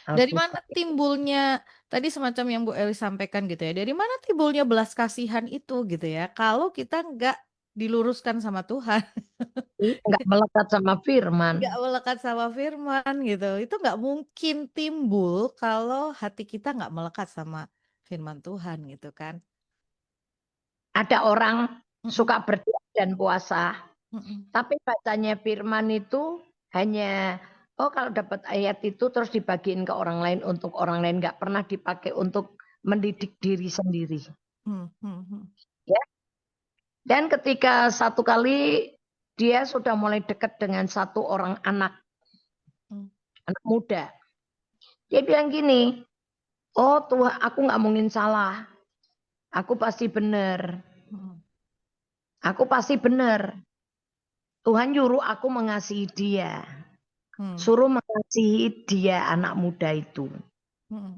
Dari Oke. mana timbulnya tadi semacam yang Bu Eli sampaikan gitu ya. Dari mana timbulnya belas kasihan itu gitu ya. Kalau kita nggak diluruskan sama Tuhan, Nggak melekat sama firman. nggak melekat sama firman gitu. Itu nggak mungkin timbul kalau hati kita nggak melekat sama firman Tuhan gitu kan. Ada orang Mm-mm, suka berdoa dan puasa, mm-mm, tapi bacanya firman itu hanya, oh kalau dapat ayat itu terus dibagiin ke orang lain untuk orang lain, nggak pernah dipakai untuk mendidik diri sendiri. mm, mm, mm, Ya. Dan ketika satu kali dia sudah mulai dekat dengan satu orang anak mm, muda, dia bilang gini, oh Tuhan, aku nggak mungkin salah, aku pasti benar, mm, aku pasti benar. Tuhan nyuruh aku mengasihi dia. mm, Suruh mengasihi dia anak muda itu. mm,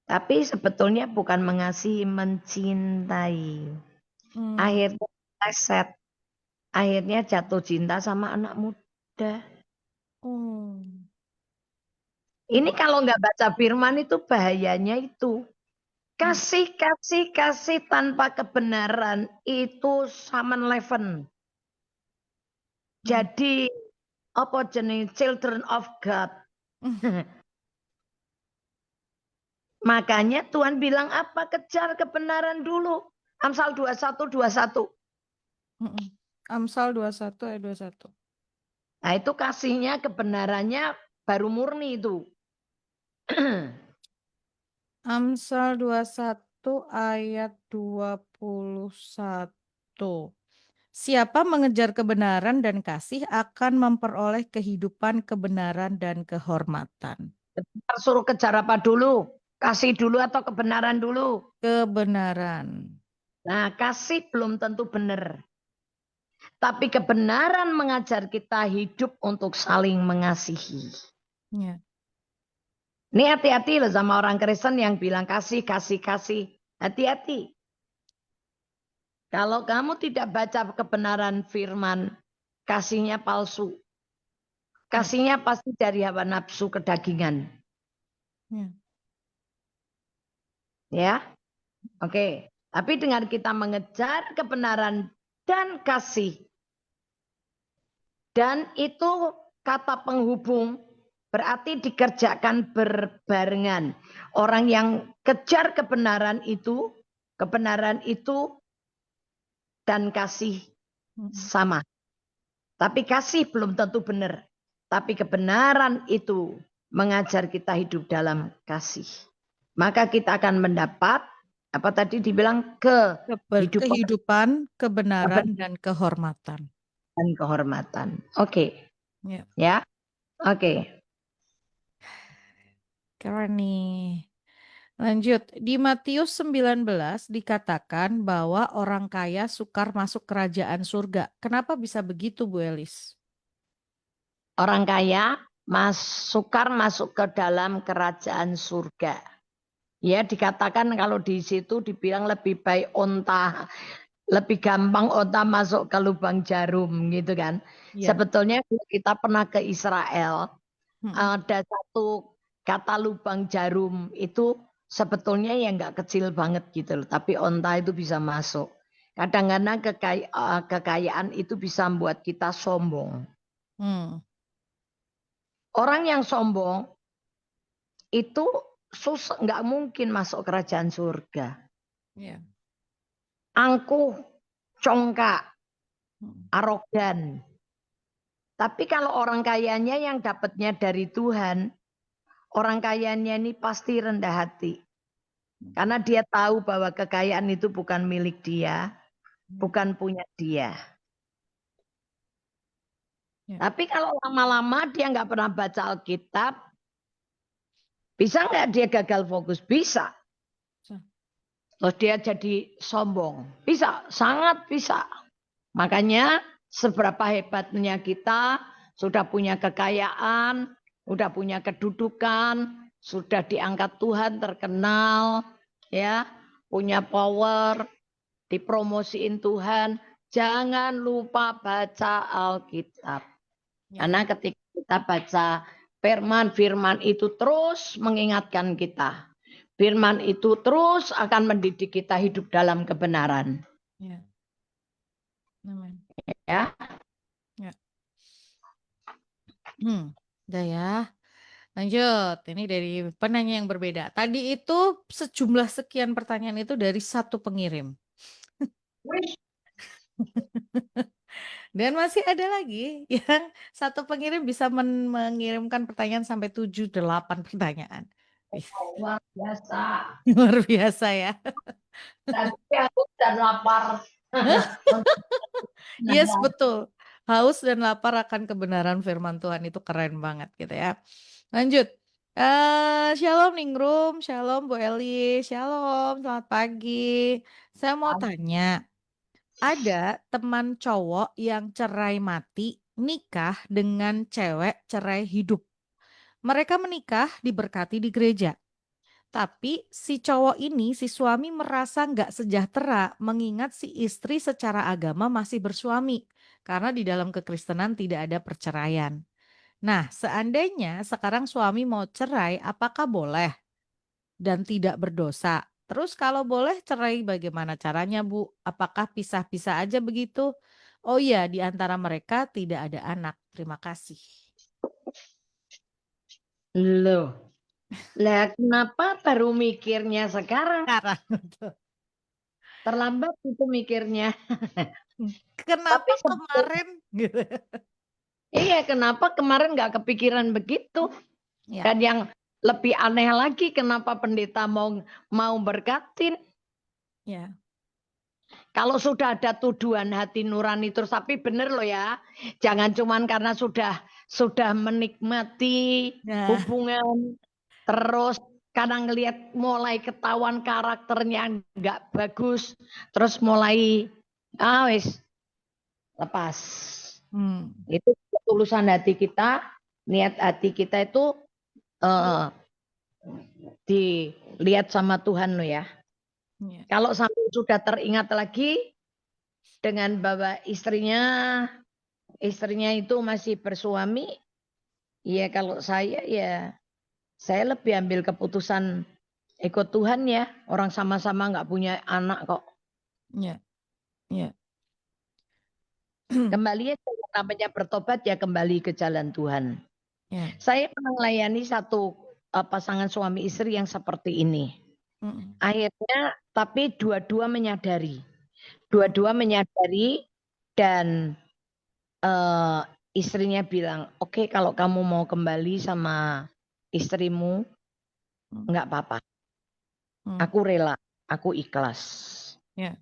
Tapi sebetulnya bukan mengasihi, mencintai. mm, Akhirnya keset. Akhirnya jatuh cinta sama anak muda. mm. Ini kalau nggak baca firman itu bahayanya itu. Mm. Kasih, kasih, kasih tanpa kebenaran itu sama leven. Mm. Jadi apa jenis children of God. Mm. Makanya Tuhan bilang apa? Kejar kebenaran dulu. Amsal 21:21. Amsal 21 ayat 21. Nah, itu kasihnya, kebenarannya baru murni itu. Amsal 21 ayat 21. Siapa mengejar kebenaran dan kasih akan memperoleh kehidupan, kebenaran, dan kehormatan. Kita suruh kejar apa dulu? Kasih dulu atau kebenaran dulu? Kebenaran. Nah, kasih belum tentu benar. Tapi kebenaran mengajar kita hidup untuk saling mengasihi. Ya. Ini hati-hati loh sama orang Kristen yang bilang kasih, kasih, kasih. Hati-hati. Kalau kamu tidak baca kebenaran firman, kasihnya palsu. Kasihnya pasti dari hawa nafsu kedagingan. Ya. Ya, oke. Tapi dengan kita mengejar kebenaran dan kasih, dan itu kata penghubung, berarti dikerjakan berbarengan. Orang yang kejar kebenaran itu dan kasih sama. Tapi kasih belum tentu benar. Tapi kebenaran itu mengajar kita hidup dalam kasih. Maka kita akan mendapat, apa tadi dibilang, Kehidupan, kebenaran, dan kehormatan. dan kehormatan. Oke. Ya. Ya. Oke. Keren nih. Lanjut, di Matius 19 dikatakan bahwa orang kaya sukar masuk kerajaan surga. Kenapa bisa begitu, Bu Elis? Orang kaya sukar masuk ke dalam kerajaan surga. Ya, dikatakan kalau di situ dibilang lebih baik onta, lebih gampang onta masuk ke lubang jarum gitu kan. Ya. Sebetulnya kalau kita pernah ke Israel, ada satu kata lubang jarum itu sebetulnya ya nggak kecil banget gitu loh, tapi onta itu bisa masuk. Kadang-kadang kekayaan itu bisa membuat kita sombong. Orang yang sombong itu susah, nggak mungkin masuk kerajaan surga. Ya. Angkuh, congkak, arogan. Tapi kalau orang kayanya yang dapatnya dari Tuhan, orang kayanya ini pasti rendah hati. Karena dia tahu bahwa kekayaan itu bukan milik dia, bukan punya dia. Tapi kalau lama-lama dia nggak pernah baca Alkitab, bisa nggak dia gagal fokus? Bisa. Terus dia jadi sombong. Bisa, sangat bisa. Makanya seberapa hebatnya kita, sudah punya kekayaan, sudah punya kedudukan, sudah diangkat Tuhan, terkenal, ya, punya power, dipromosiin Tuhan, jangan lupa baca Alkitab. Karena ketika kita baca firman itu terus mengingatkan kita. Firman itu terus akan mendidik kita hidup dalam kebenaran. Ya. Amen. Ya. Ya. Udah ya. Lanjut. Ini dari penanya yang berbeda. Tadi itu sejumlah sekian pertanyaan itu dari satu pengirim. Dan masih ada lagi yang satu pengirim bisa mengirimkan pertanyaan sampai 7-8 pertanyaan. Luar biasa. Luar biasa ya. Tapi aku dan lapar. Yes, betul. Haus dan lapar akan kebenaran firman Tuhan itu keren banget gitu ya. Lanjut. Shalom Ningrum, shalom Bu Eli, shalom, selamat pagi. Saya mau tanya, ada teman cowok yang cerai mati, nikah dengan cewek cerai hidup. Mereka menikah diberkati di gereja. Tapi si cowok ini, si suami merasa nggak sejahtera mengingat si istri secara agama masih bersuami. Karena di dalam kekristenan tidak ada perceraian. Nah, seandainya sekarang suami mau cerai, apakah boleh dan tidak berdosa? Terus kalau boleh cerai bagaimana caranya, Bu? Apakah pisah-pisah aja begitu? Oh iya, di antara mereka tidak ada anak. Terima kasih. Loh. Lah kenapa baru mikirnya sekarang? Sekarang. terlambat itu mikirnya. Tapi Kenapa sebetulnya kemarin gitu. iya, kenapa kemarin nggak kepikiran begitu? Ya, Dan yang lebih aneh lagi kenapa pendeta mau berkatin. ya. Kalau sudah ada tuduhan hati nurani terus, tapi bener loh ya. Jangan cuman karena sudah menikmati Nah, hubungan terus kadang ngelihat mulai ketahuan karakternya nggak bagus, terus mulai wis lepas. hmm, Itu ketulusan hati kita, niat hati kita itu eh, dilihat sama Tuhan loh ya. ya, Kalau sampai sudah teringat lagi dengan bahwa istrinya itu masih bersuami, ya kalau saya lebih ambil keputusan ikut Tuhan ya. Orang sama-sama nggak punya anak kok. ya, ya, Kembali aja yang namanya bertobat ya kembali ke jalan Tuhan. ya. Saya pernah melayani satu pasangan suami istri yang seperti ini. Mm, Akhirnya tapi dua-dua menyadari. mm, Dua-dua menyadari dan eh, istrinya bilang, "Oke, kalau kamu mau kembali sama istrimu, mm, nggak apa-apa. mm, Aku rela, aku ikhlas." ya.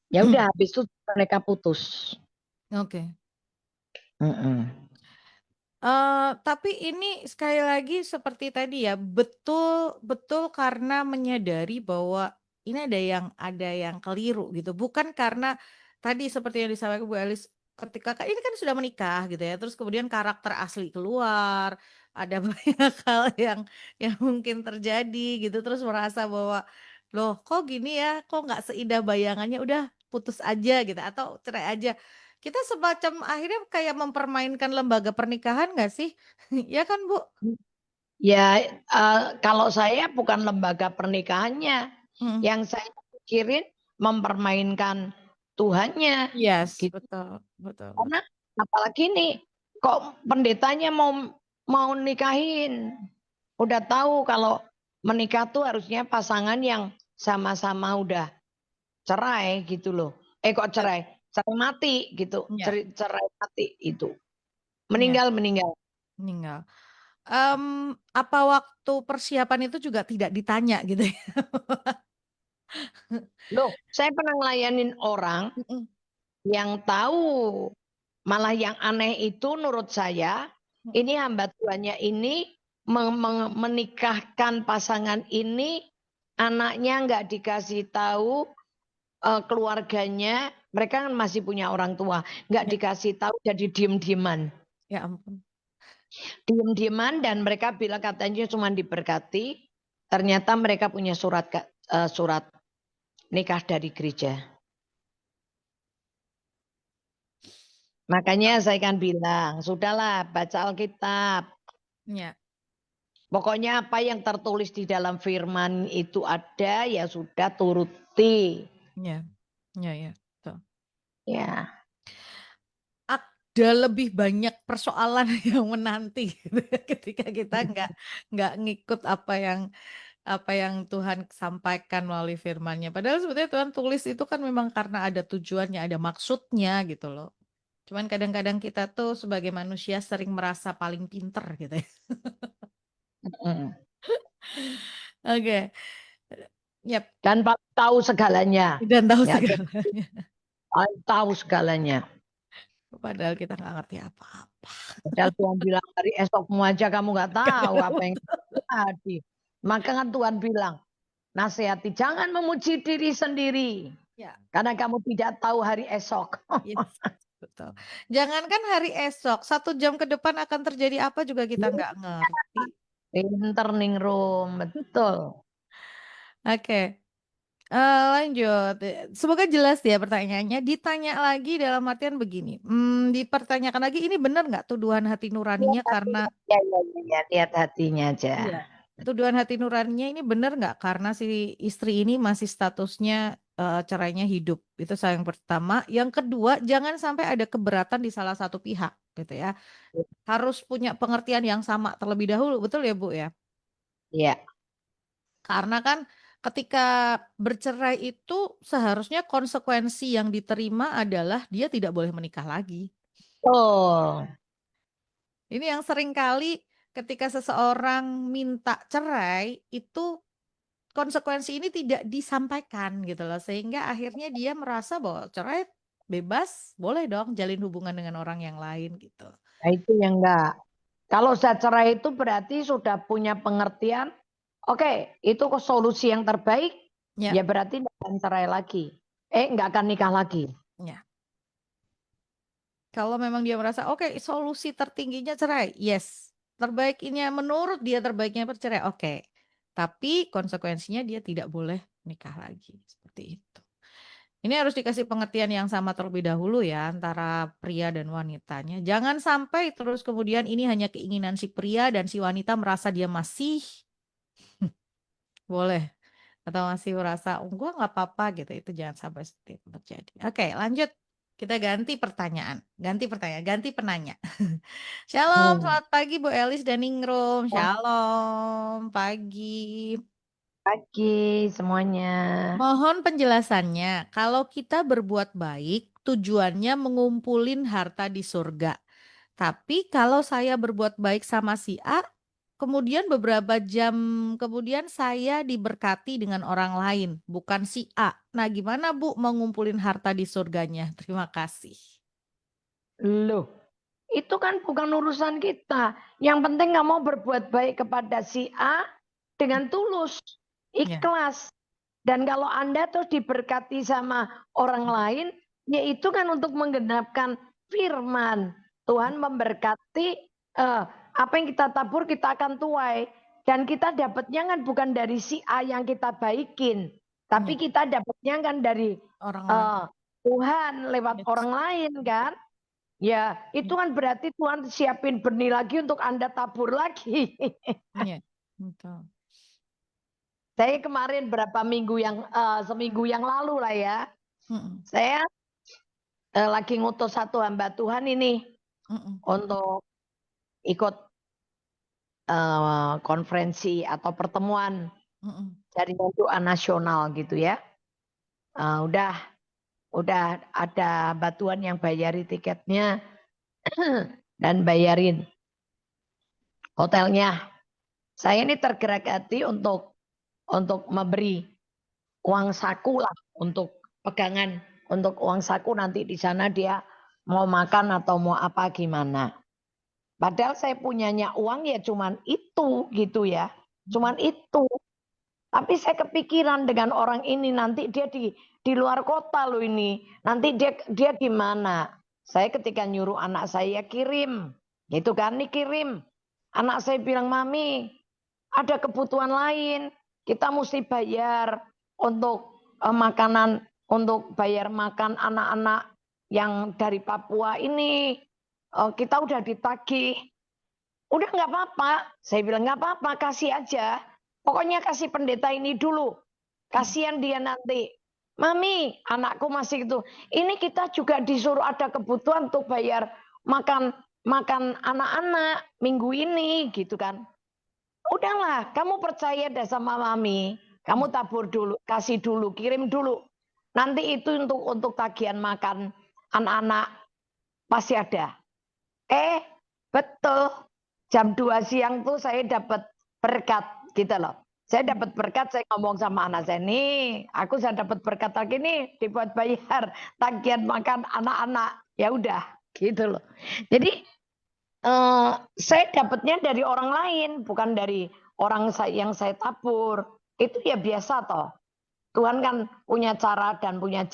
Ya udah habis itu mereka putus. Oke. Mm-mm. Tapi ini sekali lagi seperti tadi ya, betul betul karena menyadari bahwa ini ada yang keliru gitu. Bukan karena tadi seperti yang disampaikan Bu Elis ketika ini kan sudah menikah gitu ya, terus kemudian karakter asli keluar, ada banyak hal yang mungkin terjadi gitu, terus merasa bahwa loh kok gini ya, kok nggak seindah bayangannya, udah putus aja gitu atau cerai aja. Kita semacam akhirnya kayak mempermainkan lembaga pernikahan nggak sih? Ya kan, Bu? Ya, kalau saya bukan lembaga pernikahannya. Mhm. Yang saya pikirin mempermainkan Tuhannya. Yes, Gitu. betul, betul, Karena betul. apalagi nih, kok pendetanya mau mau nikahin. Udah tahu kalau menikah tuh harusnya pasangan yang sama-sama udah cerai gitu loh. Kok Betul. cerai? Cerai mati gitu. Iya, Cerai mati itu. iya, Meninggal. meninggal. Apa waktu persiapan itu juga tidak ditanya gitu ya? Loh, saya pernah ngelayanin orang Mhm, yang tahu. Malah yang aneh itu menurut saya, mhm. ini hamba Tuhannya ini menikahkan pasangan ini, anaknya nggak dikasih tahu, keluarganya, mereka kan masih punya orang tua, nggak Ya, dikasih tahu jadi diem-dieman. ya ampun. Diem-dieman dan mereka bilang katanya cuma diberkati, ternyata mereka punya surat nikah dari gereja. Makanya saya kan bilang, sudahlah baca Alkitab. Ya, Pokoknya apa yang tertulis di dalam firman itu ada, ya sudah turuti. ya, ya, ya, betul. Ya. Ada lebih banyak persoalan yang menanti gitu ya, ketika kita nggak ngikut apa yang Tuhan sampaikan melalui firman-Nya. Padahal sebetulnya Tuhan tulis itu kan memang karena ada tujuannya, ada maksudnya gitu loh. Cuman kadang-kadang kita tuh sebagai manusia sering merasa paling pinter gitu ya. Mm. Oke. Yap. Dan tahu segalanya. Dan tahu Ya, segalanya. tahu segalanya. Padahal kita nggak ngerti apa-apa. Padahal Tuhan bilang dari esokmu aja kamu nggak tahu apa yang terjadi. Maka kan Tuhan bilang, nasihati jangan memuji diri sendiri. Ya, Karena kamu tidak tahu hari esok. yes, betul. Jangankan hari esok, 1 jam ke depan akan terjadi apa juga kita nggak ngerti. Pinter ning Rom, betul. Oke. Lanjut, semoga jelas ya pertanyaannya. Ditanya lagi dalam artian begini, dipertanyakan lagi ini benar nggak tuduhan hati Lihat nuraninya karena hatinya, ya, lihat hatinya aja. iya, tuduhan hati nuraninya ini benar nggak karena si istri ini masih statusnya cerainya hidup. Itu yang pertama. Yang kedua, jangan sampai ada keberatan di salah satu pihak gitu ya. Harus punya pengertian yang sama terlebih dahulu, betul ya Bu ya? Iya. Karena kan Ketika bercerai itu seharusnya konsekuensi yang diterima adalah dia tidak boleh menikah lagi. Oh, Ini yang sering kali ketika seseorang minta cerai itu konsekuensi ini tidak disampaikan gitu loh, sehingga akhirnya dia merasa bahwa cerai bebas, boleh dong jalin hubungan dengan orang yang lain gitu. nah itu yang enggak. Kalau sudah cerai itu berarti sudah punya pengertian, oke, itu solusi yang terbaik, Ya, ya berarti enggak akan cerai lagi. Enggak akan nikah lagi. ya. Kalau memang dia merasa oke, solusi tertingginya cerai, yes. Terbaiknya menurut dia terbaiknya bercerai, oke. Tapi konsekuensinya dia tidak boleh nikah lagi, seperti itu. Ini harus dikasih pengertian yang sama terlebih dahulu ya antara pria dan wanitanya. Jangan sampai terus kemudian ini hanya keinginan si pria dan si wanita merasa dia masih boleh atau masih merasa gua nggak apa-apa gitu. Itu jangan sampai seperti itu terjadi. Oke, lanjut. Kita ganti pertanyaan, ganti penanya. Shalom, Hmm. selamat pagi Bu Elis dan Ningrum. Oh, Shalom, pagi. pagi semuanya. Mohon penjelasannya, kalau kita berbuat baik, tujuannya mengumpulin harta di surga. Tapi kalau saya berbuat baik sama si A, kemudian beberapa jam kemudian saya diberkati dengan orang lain, bukan si A. Nah, gimana Bu mengumpulin harta di surganya? Terima kasih. Loh, itu kan bukan urusan kita. Yang penting nggak mau berbuat baik kepada si A dengan tulus, Ya. ikhlas. Dan kalau Anda terus diberkati sama orang lain, ya itu kan untuk menggenapkan firman. Tuhan memberkati apa yang kita tabur kita akan tuai. Dan kita dapatnya kan bukan dari si A yang kita baikin. Tapi Ya, kita dapatnya kan dari orang lain. eh, Tuhan lewat Yes. orang lain kan. Ya, itu Ya, kan berarti Tuhan siapin benih lagi untuk Anda tabur lagi. ya, betul. Saya kemarin seminggu yang lalu lah ya. Mm-mm, Saya lagi ngutus satu hamba Tuhan ini mm-mm, untuk ikut konferensi atau pertemuan mm-mm, jaringan doa nasional gitu ya. Udah ada batuan yang bayari tiketnya dan bayarin hotelnya. Saya ini tergerak hati untuk memberi uang saku lah untuk pegangan untuk uang saku nanti di sana dia mau makan atau mau apa gimana. Padahal saya punyanya uang ya cuman itu gitu ya. Cuman itu. Tapi saya kepikiran dengan orang ini nanti dia di luar kota loh ini. Nanti dia gimana? Saya ketika nyuruh anak saya kirim. Gitu kan nih kirim. Anak saya bilang, "Mami, ada kebutuhan lain. Kita mesti bayar untuk makanan, untuk bayar makan anak-anak yang dari Papua ini. Kita udah ditagih. Udah nggak apa-apa." Saya bilang nggak apa-apa, kasih aja. Pokoknya kasih pendeta ini dulu. Kasihan dia nanti. Mami, anakku masih itu. Ini kita juga disuruh ada kebutuhan untuk bayar makan makan anak-anak minggu ini gitu kan. Udahlah, kamu percaya deh sama mami. Kamu tabur dulu, kasih dulu, kirim dulu. Nanti itu untuk tagihan makan anak-anak pasti ada. Betul. Jam 2 siang tuh saya dapat berkat gitu loh. Saya dapat berkat, saya ngomong sama anak saya, nih, aku saya dapat berkat lagi nih, dibuat bayar tagihan makan anak-anak. Ya udah, gitu loh. Jadi saya dapatnya dari orang lain, bukan dari orang yang saya tabur. Itu ya biasa toh. Tuhan kan punya cara dan punya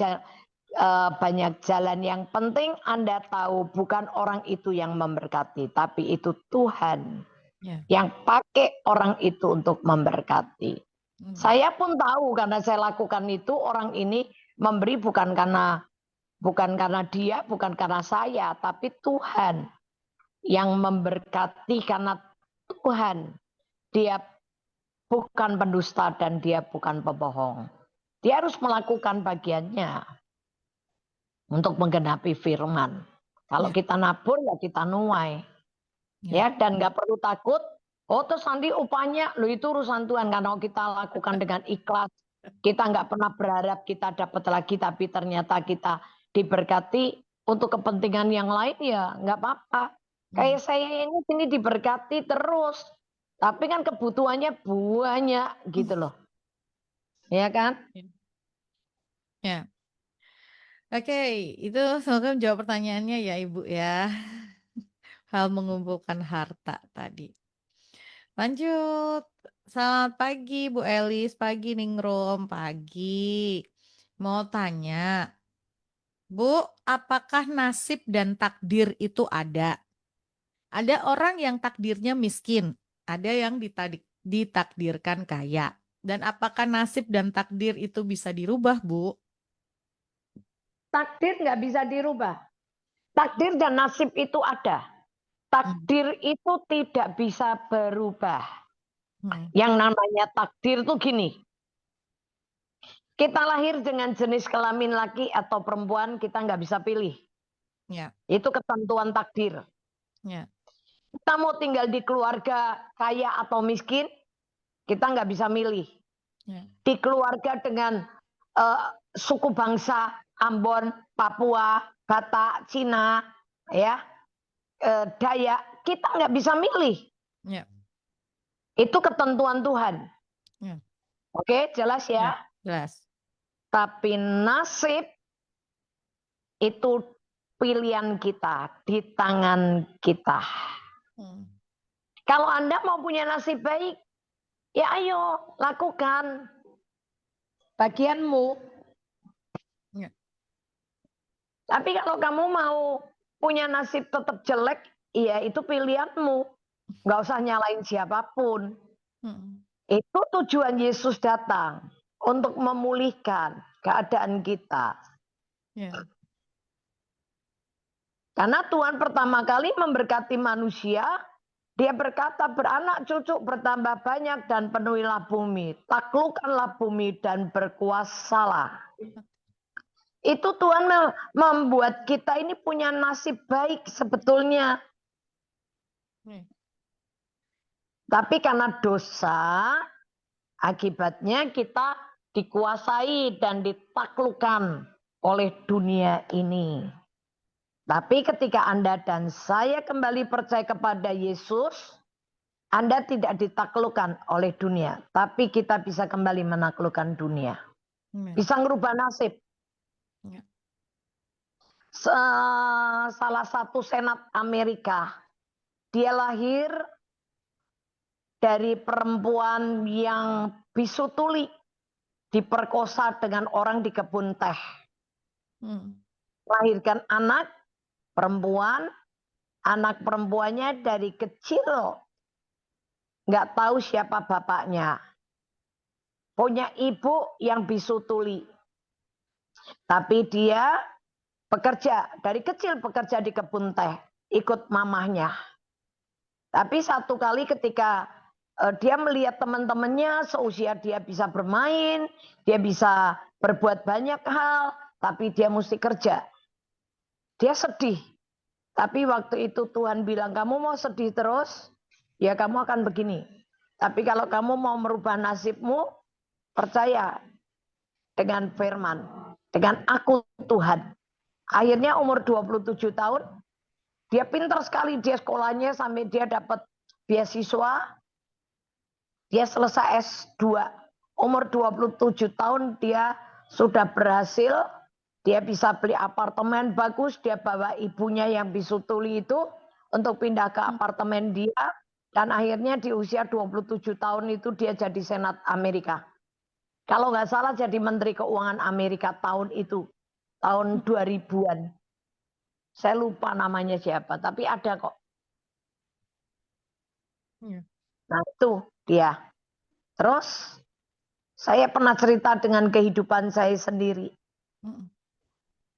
banyak jalan. Yang penting Anda tahu bukan orang itu yang memberkati, tapi itu Tuhan ya, yang pakai orang itu untuk memberkati. ya, Saya pun tahu karena saya lakukan itu, orang ini memberi bukan karena dia, bukan karena saya, tapi Tuhan yang memberkati karena Tuhan. Dia bukan pendusta dan dia bukan pembohong. Dia harus melakukan bagiannya untuk menggenapi firman. Kalau ya, kita nabur ya kita nuai. ya, Ya, dan nggak perlu takut Oh, terus nanti upahnya, lo itu urusan Tuhan. Karena kita lakukan dengan ikhlas. Kita nggak pernah berharap kita dapat lagi, tapi ternyata kita diberkati untuk kepentingan yang lain ya nggak apa-apa. Kayak saya ini sini diberkati terus. Tapi kan kebutuhannya banyak gitu loh. Ya kan? Ya. Oke, itu semoga menjawab pertanyaannya ya Ibu ya. Hal mengumpulkan harta tadi. Lanjut. Selamat pagi Bu Elis, pagi Ningrum, pagi. Mau tanya, Bu, apakah nasib dan takdir itu ada? Ada orang yang takdirnya miskin, ada yang ditakdirkan kaya. Dan apakah nasib dan takdir itu bisa dirubah, Bu? Takdir nggak bisa dirubah. Takdir dan nasib itu ada. Takdir itu tidak bisa berubah. Yang namanya takdir itu gini. Kita lahir dengan jenis kelamin laki atau perempuan, kita nggak bisa pilih. Ya. Itu ketentuan takdir. Ya. Kita mau tinggal di keluarga kaya atau miskin, kita nggak bisa milih. Ya. Di keluarga dengan suku bangsa Ambon, Papua, Batak, Cina, ya, Dayak, kita nggak bisa milih. Ya. Itu ketentuan Tuhan. Ya. Oke, jelas ya? Jelas. Tapi nasib itu pilihan kita, di tangan kita. Kalau Anda mau punya nasib baik, ya ayo lakukan bagianmu. Ya. Tapi kalau kamu mau punya nasib tetap jelek, ya itu pilihanmu. Nggak usah nyalain siapapun. Itu tujuan Yesus datang untuk memulihkan keadaan kita. Ya. Karena Tuhan pertama kali memberkati manusia, dia berkata, beranak cucu bertambah banyak dan penuhilah bumi. Taklukkanlah bumi dan berkuasalah. Itu Tuhan membuat kita ini punya nasib baik sebetulnya. Tapi karena dosa, akibatnya kita dikuasai dan ditaklukkan oleh dunia ini. Tapi ketika Anda dan saya kembali percaya kepada Yesus, Anda tidak ditaklukkan oleh dunia, tapi kita bisa kembali menaklukkan dunia. Bisa ngerubah nasib. Salah satu senat Amerika, dia lahir dari perempuan yang bisu tuli, diperkosa dengan orang di kebun teh. Lahirkan anak perempuan, anak perempuannya dari kecil nggak tahu siapa bapaknya. Punya ibu yang bisu tuli. Tapi dia bekerja, dari kecil bekerja di kebun teh, ikut mamahnya. Tapi satu kali ketika dia melihat teman-temannya seusia dia bisa bermain, dia bisa berbuat banyak hal, tapi dia mesti kerja. Dia sedih. Tapi waktu itu Tuhan bilang, kamu mau sedih terus? Ya kamu akan begini. Tapi kalau kamu mau merubah nasibmu, percaya dengan firman, dengan aku Tuhan. Akhirnya umur 27 tahun, dia pintar sekali, dia sekolahnya sampai dia dapat beasiswa, dia selesai S2. Umur 27 tahun dia sudah berhasil, dia bisa beli apartemen bagus, dia bawa ibunya yang bisu tuli itu untuk pindah ke apartemen dia, dan akhirnya di usia 27 tahun itu dia jadi senat Amerika. Kalau nggak salah jadi Menteri Keuangan Amerika tahun itu, tahun 2000-an. Saya lupa namanya siapa, tapi ada kok. Nah itu dia. Terus saya pernah cerita dengan kehidupan saya sendiri.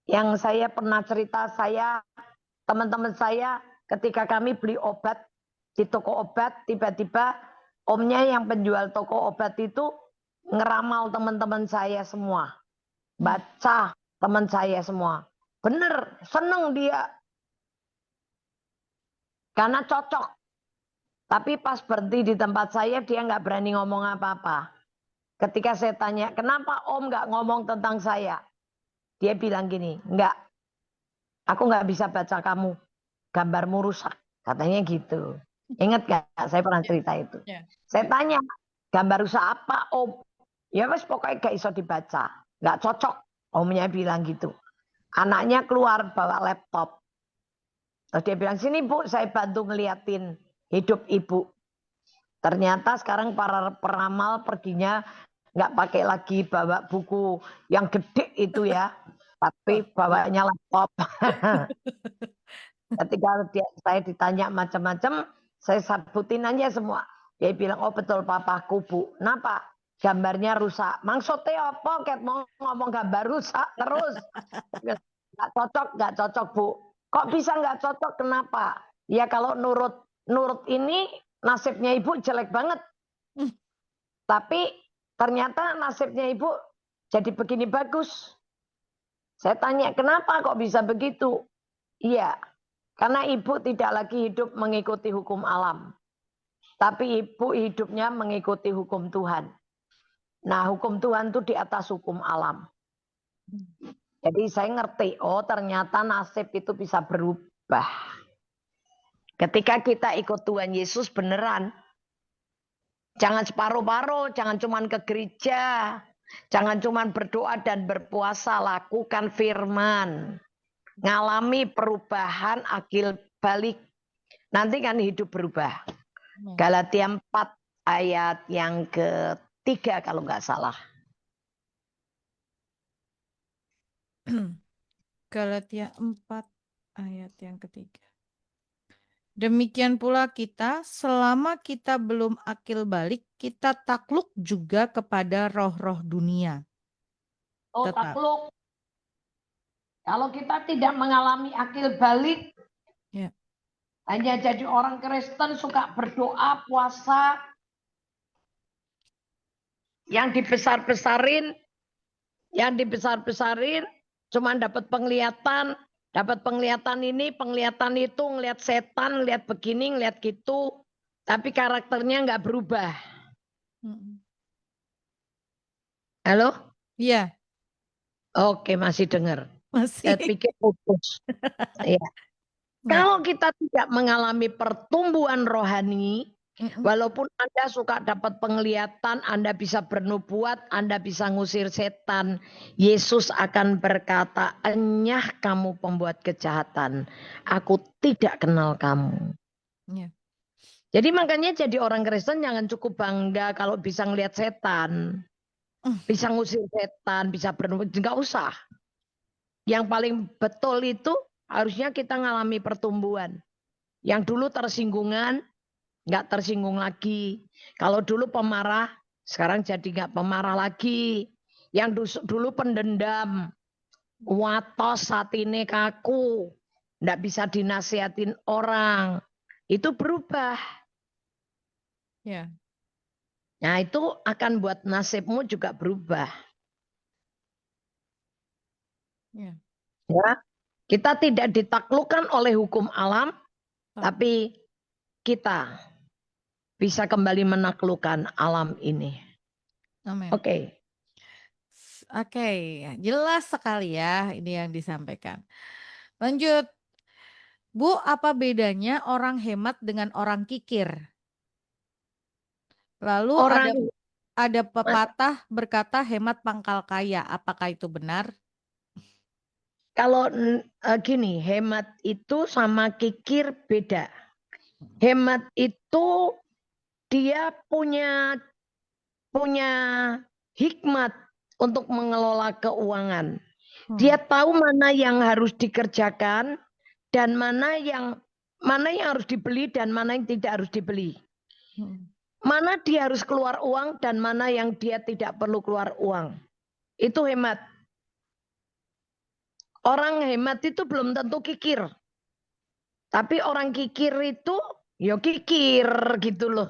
Yang saya pernah cerita, teman-teman saya ketika kami beli obat di toko obat, tiba-tiba omnya yang penjual toko obat itu ngeramal teman-teman saya semua. Baca teman saya semua. Bener, seneng dia. Karena cocok. Tapi pas berhenti di tempat saya, dia nggak berani ngomong apa-apa. Ketika saya tanya, kenapa Om nggak ngomong tentang saya? Dia bilang gini, enggak, aku nggak bisa baca kamu, gambarmu rusak. Katanya gitu. Ingat gak? Saya pernah cerita itu. Ya. Saya tanya, gambar rusak apa Om? Ya wes pokoknya gak iso dibaca. Nggak cocok. Omnya bilang gitu. Anaknya keluar bawa laptop. Terus dia bilang, sini Bu, saya bantu ngeliatin hidup Ibu. Ternyata sekarang para peramal perginya nggak pakai lagi bawa buku yang gede itu ya. Tapi bawanya laptop. Ketika saya ditanya macam-macam, saya sebutin aja semua. Dia bilang, oh betul papaku Bu. Kenapa? Gambarnya rusak. Maksudnya apa? Kayak mau ngomong gambar rusak terus. Nggak cocok Bu. Kok bisa nggak cocok? Kenapa? Ya kalau nurut ini nasibnya Ibu jelek banget. Tapi ternyata nasibnya Ibu jadi begini bagus. Saya tanya, kenapa kok bisa begitu? Iya, karena Ibu tidak lagi hidup mengikuti hukum alam. Tapi Ibu hidupnya mengikuti hukum Tuhan. Nah, hukum Tuhan itu di atas hukum alam. Jadi saya ngerti, oh ternyata nasib itu bisa berubah. Ketika kita ikut Tuhan Yesus beneran, jangan separuh-paruh, jangan cuma ke gereja, jangan cuma berdoa dan berpuasa, lakukan firman. Ngalami perubahan akil balik. Nanti kan hidup berubah. Galatia 4 ayat yang ketiga kalau nggak salah. Galatia 4 ayat yang ketiga. Demikian pula kita, selama kita belum akil balik, kita takluk juga kepada roh-roh dunia. Oh, Tetap. takluk. Kalau kita tidak mengalami akil balik, Ya. hanya jadi orang Kristen suka berdoa, puasa, yang dibesar-besarin, cuman dapat penglihatan ini, penglihatan itu, ngelihat setan, ngelihat begini, ngelihat gitu, tapi karakternya nggak berubah. Halo? Iya. Oke, masih dengar. Masih. Saya pikir putus. Ya. Kalau kita tidak mengalami pertumbuhan rohani, walaupun Anda suka dapat penglihatan, Anda bisa bernubuat, Anda bisa ngusir setan, Yesus akan berkata, enyah kamu pembuat kejahatan, aku tidak kenal kamu. Ya. Jadi makanya jadi orang Kristen jangan cukup bangga kalau bisa ngelihat setan, bisa ngusir setan, bisa bernubuat, nggak usah. Yang paling betul itu harusnya kita ngalami pertumbuhan. Yang dulu tersinggungan, nggak tersinggung lagi. Kalau dulu pemarah, sekarang jadi nggak pemarah lagi. Yang dulu pendendam, watos satine kaku, nggak bisa dinasihatin orang, itu berubah. Ya. Nah itu akan buat nasibmu juga berubah. Ya. Ya, kita tidak ditaklukkan oleh hukum alam, tapi kita bisa kembali menaklukkan alam ini. Amin. Oke. Oke, jelas sekali ya ini yang disampaikan. Lanjut. Bu, apa bedanya orang hemat dengan orang kikir? Lalu ada pepatah berkata hemat pangkal kaya. Apakah itu benar? Kalau gini, hemat itu sama kikir beda. Hemat itu dia punya hikmat untuk mengelola keuangan. Dia tahu mana yang harus dikerjakan dan mana yang harus dibeli dan mana yang tidak harus dibeli. Mana dia harus keluar uang dan mana yang dia tidak perlu keluar uang. Itu hemat. Orang hemat itu belum tentu kikir. Tapi orang kikir itu ya kikir gitu loh.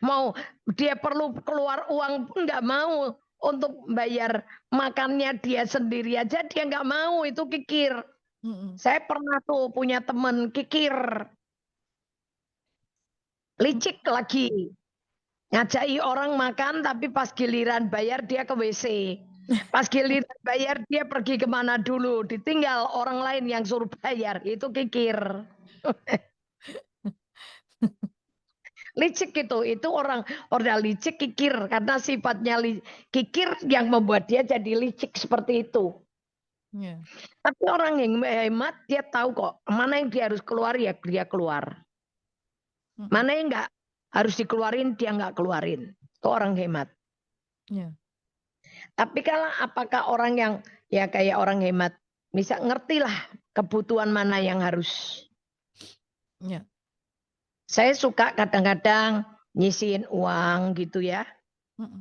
Mau dia perlu keluar uang pun nggak mau untuk bayar makannya dia sendiri aja dia nggak mau, itu kikir. Saya pernah tuh punya teman kikir. licik lagi. Ngajai orang makan tapi pas giliran bayar dia ke WC. Pas giliran bayar dia pergi kemana dulu. Ditinggal orang lain yang suruh bayar. Itu kikir. Licik itu orang licik kikir. Karena sifatnya kikir yang membuat dia jadi licik seperti itu. Ya. Tapi orang yang hemat dia tahu kok. Mana yang dia harus keluar ya dia keluar. Mana yang nggak harus dikeluarin dia nggak keluarin. Itu orang hemat. Ya. Tapi kalau apakah orang yang ya kayak orang hemat bisa ngerti lah kebutuhan mana yang harus. Ya. Saya suka kadang-kadang nyisihin uang gitu ya.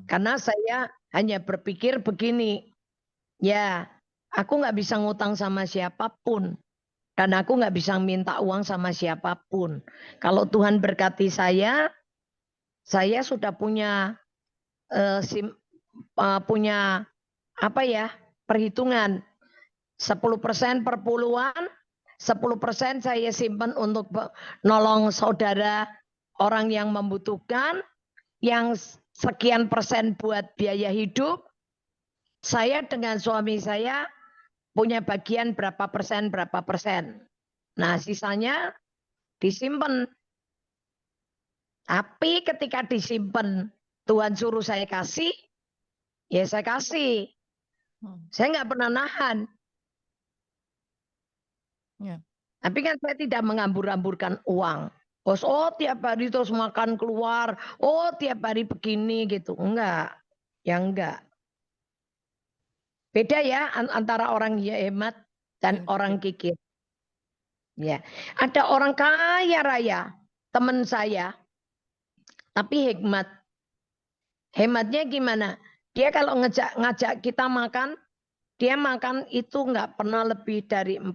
Karena saya hanya berpikir begini. Ya, aku nggak bisa ngutang sama siapapun. Dan aku nggak bisa minta uang sama siapapun. Kalau Tuhan berkati saya sudah punya punya apa ya perhitungan 10% per puluhan, 10% saya simpan untuk nolong saudara orang yang membutuhkan, yang sekian persen buat biaya hidup. Saya dengan suami saya punya bagian berapa persen. Nah sisanya disimpan. Tapi ketika disimpan Tuhan suruh saya kasih, ya saya kasih. Saya nggak pernah nahan. Ya. Tapi kan saya tidak mengambur-amburkan uang. Oh tiap hari terus makan keluar. Oh tiap hari begini gitu. Enggak. Ya enggak. Beda ya antara orang yang hemat dan orang kikir. Ya. Ada orang kaya raya. Teman saya. Tapi hikmat. Hematnya gimana? Dia kalau ngajak kita makan. Dia makan itu enggak pernah lebih dari 4-5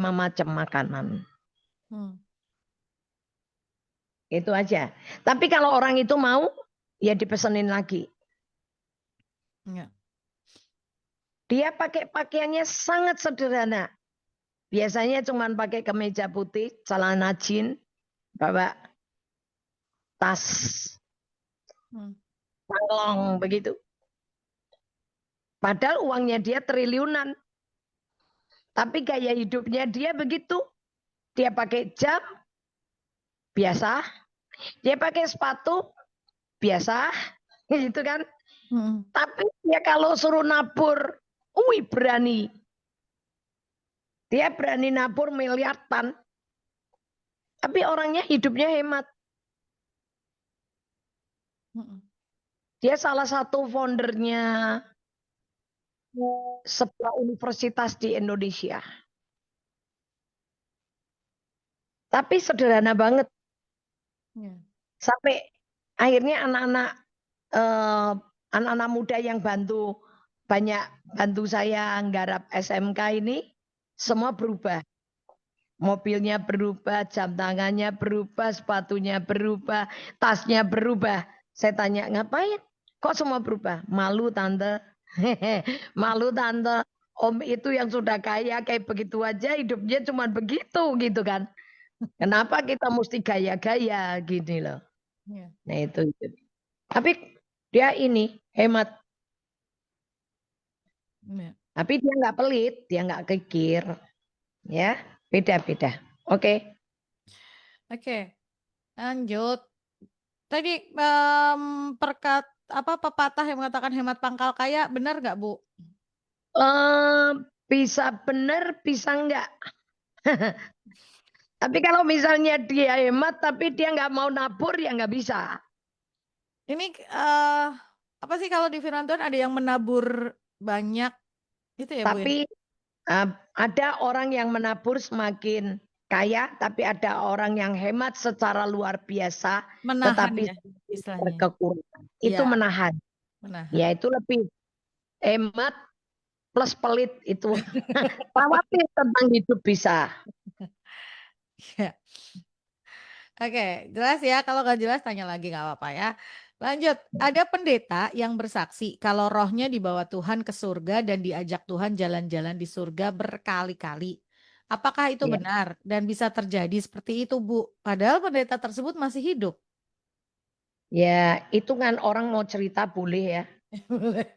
macam makanan. Itu aja. Tapi kalau orang itu mau, ya dipesenin lagi. Ya. Dia pakai pakaiannya sangat sederhana. Biasanya cuma pakai kemeja putih, celana jeans, bawa tas, panglong begitu. Padahal uangnya dia triliunan. Tapi gaya hidupnya dia begitu. Dia pakai jam, biasa. Dia pakai sepatu, biasa. Gitu kan. Tapi dia kalau suruh nabur, berani. Dia berani nabur miliaran. Tapi orangnya hidupnya hemat. Dia salah satu foundernya sebuah universitas di Indonesia. Tapi sederhana banget. Sampai akhirnya anak-anak muda yang bantu saya nggarap SMK ini semua berubah. Mobilnya berubah, jam tangannya berubah, sepatunya berubah, tasnya berubah. Saya tanya, ngapain? Kok semua berubah? Malu tante. Malu tante. Om itu yang sudah kaya kayak begitu aja hidupnya cuma begitu gitu kan. Kenapa kita mesti gaya-gaya gini loh. Nah itu. Tapi dia ini hemat. Tapi dia nggak pelit, dia nggak kikir. Ya, beda-beda. Oke. Oke. Lanjut. Tadi pepatah yang mengatakan hemat pangkal kaya, benar nggak Bu? Bisa benar, bisa enggak. Tapi kalau misalnya dia hemat tapi dia nggak mau nabur ya nggak bisa. Ini apa sih kalau di firman Tuhan ada yang menabur banyak itu ya Bu? Tapi ada orang yang menabur semakin kaya, tapi ada orang yang hemat secara luar biasa, Menahan tetapi ya istilahnya. berkekurangan. Itu Ya, menahan. Ya itu lebih hemat plus pelit itu. Khawatir tentang hidup bisa. Ya. Oke, jelas ya. Kalau nggak jelas tanya lagi nggak apa-apa ya. Lanjut, ada pendeta yang bersaksi kalau rohnya dibawa Tuhan ke surga dan diajak Tuhan jalan-jalan di surga berkali-kali. Apakah itu Ya. benar dan bisa terjadi seperti itu, Bu? Padahal pendeta tersebut masih hidup. Ya, itu kan orang mau cerita boleh ya. Boleh.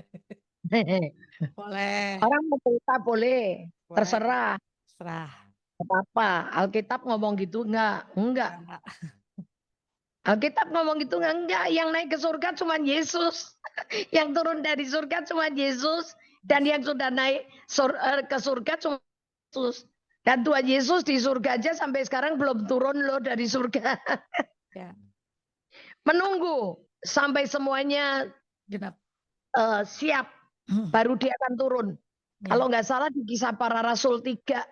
Boleh. Orang mau cerita boleh, Boleh. terserah, Serah. apa-apa. Alkitab ngomong gitu enggak? Enggak. Enggak. Alkitab ngomong gitu enggak? Yang naik ke surga cuma Yesus. Yang turun dari surga cuma Yesus. Dan yang sudah naik ke surga cuma Yesus. Dan Tuhan Yesus di surga aja sampai sekarang belum turun loh dari surga. Ya, Menunggu sampai semuanya genap. siap, baru dia akan turun. Ya. Kalau nggak salah di Kisah Para Rasul 3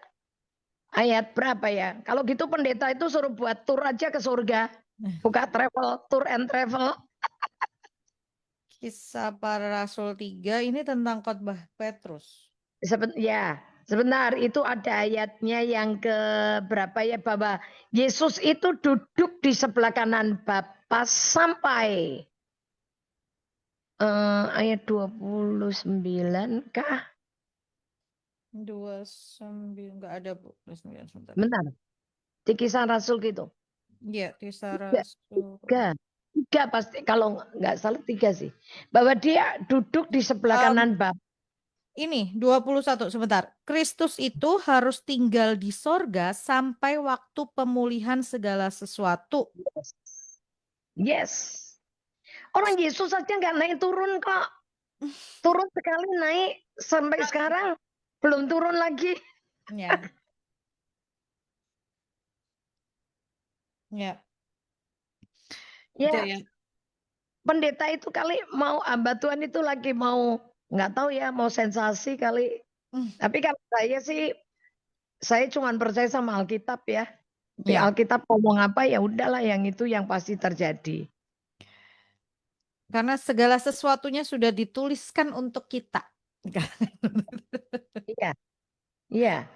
ayat berapa ya? Kalau gitu pendeta itu suruh buat tour aja ke surga. Buka travel, tour and travel. Kisah Para Rasul 3 ini tentang khotbah Petrus. Ya, sebentar. Itu ada ayatnya yang ke berapa ya? Bahwa Yesus itu duduk di sebelah kanan Bapa sampai ayat 29 kah? 29 enggak ada, Bu. 29 sebentar. Bentar. Di Kisah Rasul gitu. Iya, Kisah Tiga, Rasul. tiga, tiga pasti kalau nggak salah tiga sih. Bahwa dia duduk di sebelah Em, kanan Bapa. ini 21 sebentar. Kristus itu harus tinggal di sorga sampai waktu pemulihan segala sesuatu. Yes. Orang Yesus saja nggak naik turun kok. Turun sekali naik sampai sekarang belum turun lagi. Ya, ya, itu Ya, ya. pendeta itu kali mau hamba Tuhan itu lagi mau nggak tahu ya mau sensasi kali. Hmm, Tapi kalau saya sih saya cuma percaya sama Alkitab ya. Di Ya, Alkitab ngomong apa ya udahlah yang itu yang pasti terjadi. karena segala sesuatunya sudah dituliskan untuk kita. Iya, iya.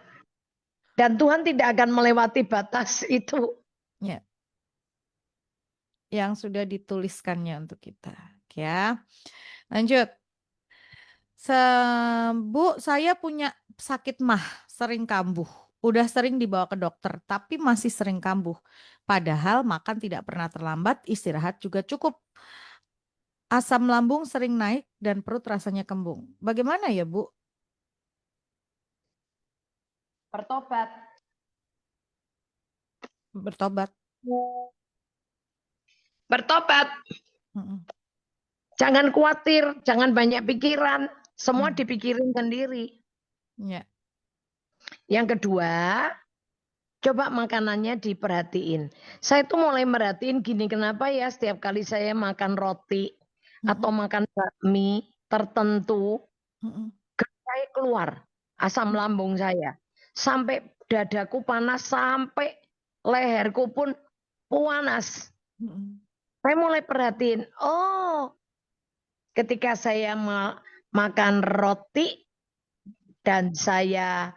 Dan Tuhan tidak akan melewati batas itu. Ya, yang sudah dituliskannya untuk kita. Ya, lanjut. Bu, saya punya sakit mah, sering kambuh. Udah sering dibawa ke dokter, tapi masih sering kambuh. Padahal makan tidak pernah terlambat, istirahat juga cukup. Asam lambung sering naik dan perut rasanya kembung. Bagaimana ya, Bu? Bertobat. Bertobat. Bertobat. Mm-mm. Jangan khawatir, jangan banyak pikiran. Semua Mm. dipikirin sendiri. Ya. Yang kedua, coba makanannya diperhatiin. Saya tuh mulai merhatiin gini, kenapa ya setiap kali saya makan roti Mm-mm. atau makan bakmi tertentu, Mm-mm. saya keluar asam lambung saya. Sampai dadaku panas, sampai leherku pun panas. Mm-mm. Saya mulai perhatiin, oh ketika saya makan roti dan saya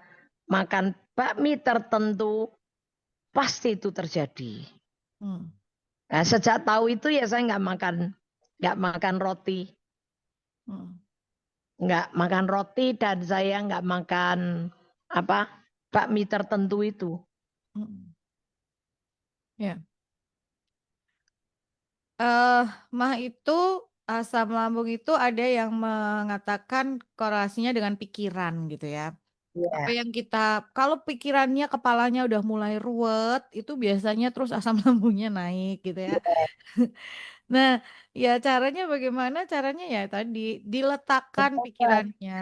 makan bakmi tertentu, pasti itu terjadi. Mm. Nah, sejak tahu itu ya saya nggak makan roti, Mm. nggak makan roti dan saya nggak makan apa bakmi tertentu itu. Mm. Ya. Eh, mah itu asam lambung itu ada yang mengatakan korelasinya dengan pikiran gitu ya. Apa Iya. yang kita, kalau pikirannya kepalanya udah mulai ruwet, itu biasanya terus asam lambungnya naik gitu ya. Nah, ya caranya bagaimana? Caranya ya tadi diletakkan Bertobat. pikirannya.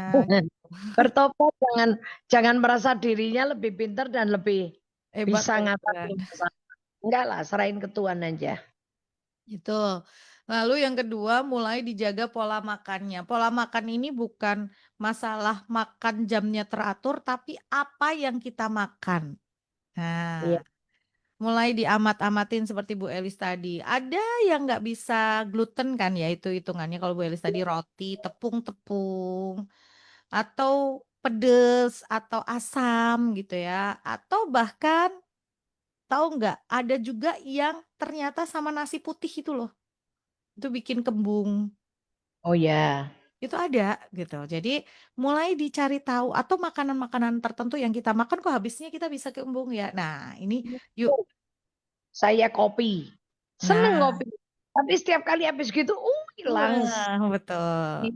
Bertobat, jangan jangan merasa dirinya lebih pintar dan lebih Hebat bisa dari Tuhan. ngatasin masalah. Enggak lah, serahin ke Tuhan aja. Itu. Lalu yang kedua, mulai dijaga pola makannya. Pola makan ini bukan masalah makan jamnya teratur, tapi apa yang kita makan. Iya. Nah, mulai diamat-amatin seperti Bu Elis tadi. Ada yang nggak bisa gluten kan ya, itu hitungannya kalau Bu Elis tadi roti, tepung-tepung, atau pedes, atau asam gitu ya. Atau bahkan, tahu nggak, ada juga yang ternyata sama nasi putih itu loh. Itu bikin kembung. Oh ya. Itu ada gitu. Jadi mulai dicari tahu atau makanan-makanan tertentu yang kita makan kok habisnya kita bisa kembung ya. Nah, ini yuk. Saya kopi. Seneng Nah, kopi. Tapi setiap kali habis gitu, hilang. Wah, betul.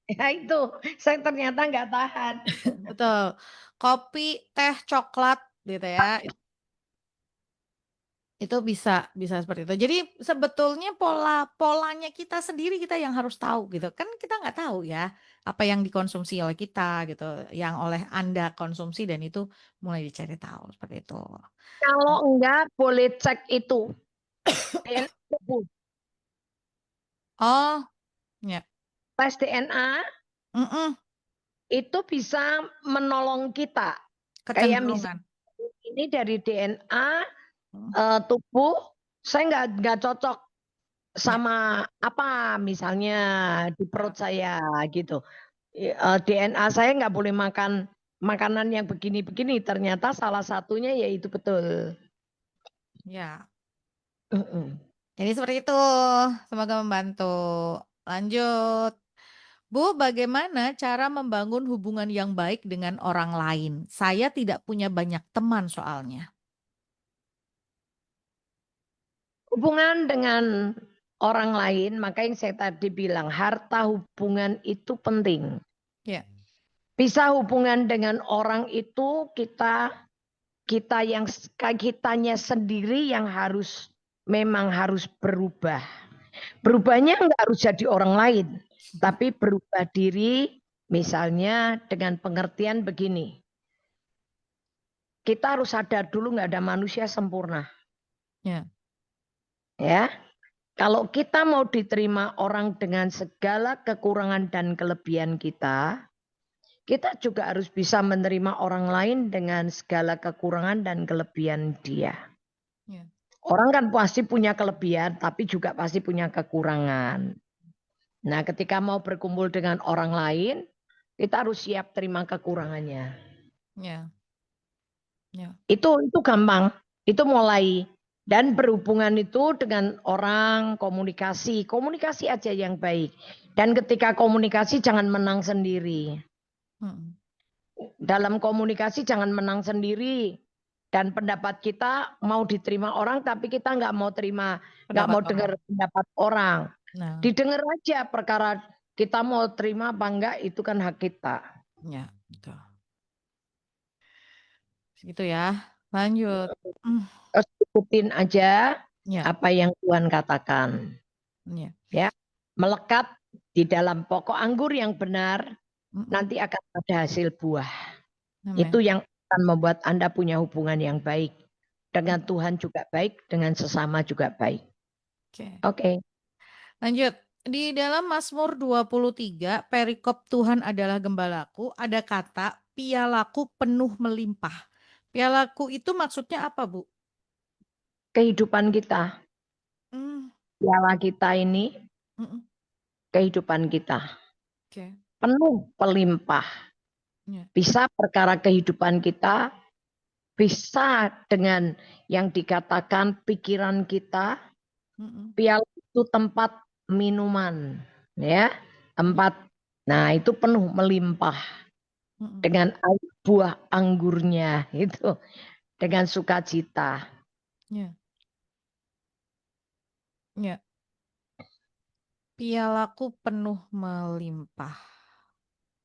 Ya itu, saya ternyata nggak tahan. Betul. Kopi, teh, coklat gitu ya. Itu bisa bisa seperti itu. Jadi sebetulnya polanya kita sendiri kita yang harus tahu gitu. Kan kita nggak tahu ya apa yang dikonsumsi oleh kita gitu, yang oleh Anda konsumsi dan itu mulai dicari tahu seperti itu. Kalau enggak, boleh cek itu. DNA tubuh. Oh, ya. Tes DNA Mm-mm, itu bisa menolong kita. Kayak kecenderungan. misalnya ini dari DNA Mm, tubuh, saya nggak cocok ya, sama apa misalnya di ya, perut saya gitu. DNA saya nggak boleh makan makanan yang begini-begini. Ternyata salah satunya yaitu betul. ya. Mm-mm. Jadi seperti itu. Semoga membantu. Lanjut. Bu, bagaimana cara membangun hubungan yang baik dengan orang lain? Saya tidak punya banyak teman soalnya. Hubungan dengan orang lain, maka yang saya tadi bilang, harta hubungan itu penting. Ya, Bisa hubungan dengan orang itu kita yang kitanya sendiri yang harus memang harus berubah. Berubahnya nggak harus jadi orang lain, tapi berubah diri misalnya dengan pengertian begini. Kita harus sadar dulu nggak ada manusia sempurna. ya, Ya, kalau kita mau diterima orang dengan segala kekurangan dan kelebihan kita juga harus bisa menerima orang lain dengan segala kekurangan dan kelebihan dia. ya, Orang kan pasti punya kelebihan, tapi juga pasti punya kekurangan. Nah, ketika mau berkumpul dengan orang lain, kita harus siap terima kekurangannya. ya, ya, Itu gampang, itu mulai. Dan berhubungan itu dengan orang, komunikasi. Komunikasi aja yang baik. Dan ketika komunikasi jangan menang sendiri. mm, Dalam komunikasi jangan menang sendiri. Dan pendapat kita mau diterima orang, tapi kita nggak pendapat mau orang. dengar pendapat orang. Nah, Didengar aja perkara kita mau terima apa enggak, itu kan hak kita. ya, betul. Segitu ya. Lanjut. Mm, Terus ikutin aja ya, apa yang Tuhan katakan. ya, Ya, melekat di dalam pokok anggur yang benar, mm-mm. nanti akan ada hasil buah. Amin. Itu yang akan membuat Anda punya hubungan yang baik. Dengan Tuhan juga baik, dengan sesama juga baik. Oke. Oke. Lanjut. Di dalam Mazmur 23, perikop Tuhan adalah gembalaku, ada kata pialaku penuh melimpah. Pialaku itu maksudnya apa, Bu? Kehidupan kita, Hmm, piala kita ini, mm-mm. kehidupan kita. Oke. Penuh pelimpah. Ya. Bisa perkara kehidupan kita, bisa dengan yang dikatakan pikiran kita, Mm-mm. piala itu tempat minuman, ya, Ya. tempat. Nah, itu penuh melimpah Mm-mm. dengan buah anggurnya itu dengan sukacita. Ya. Ya. Pialaku penuh melimpah.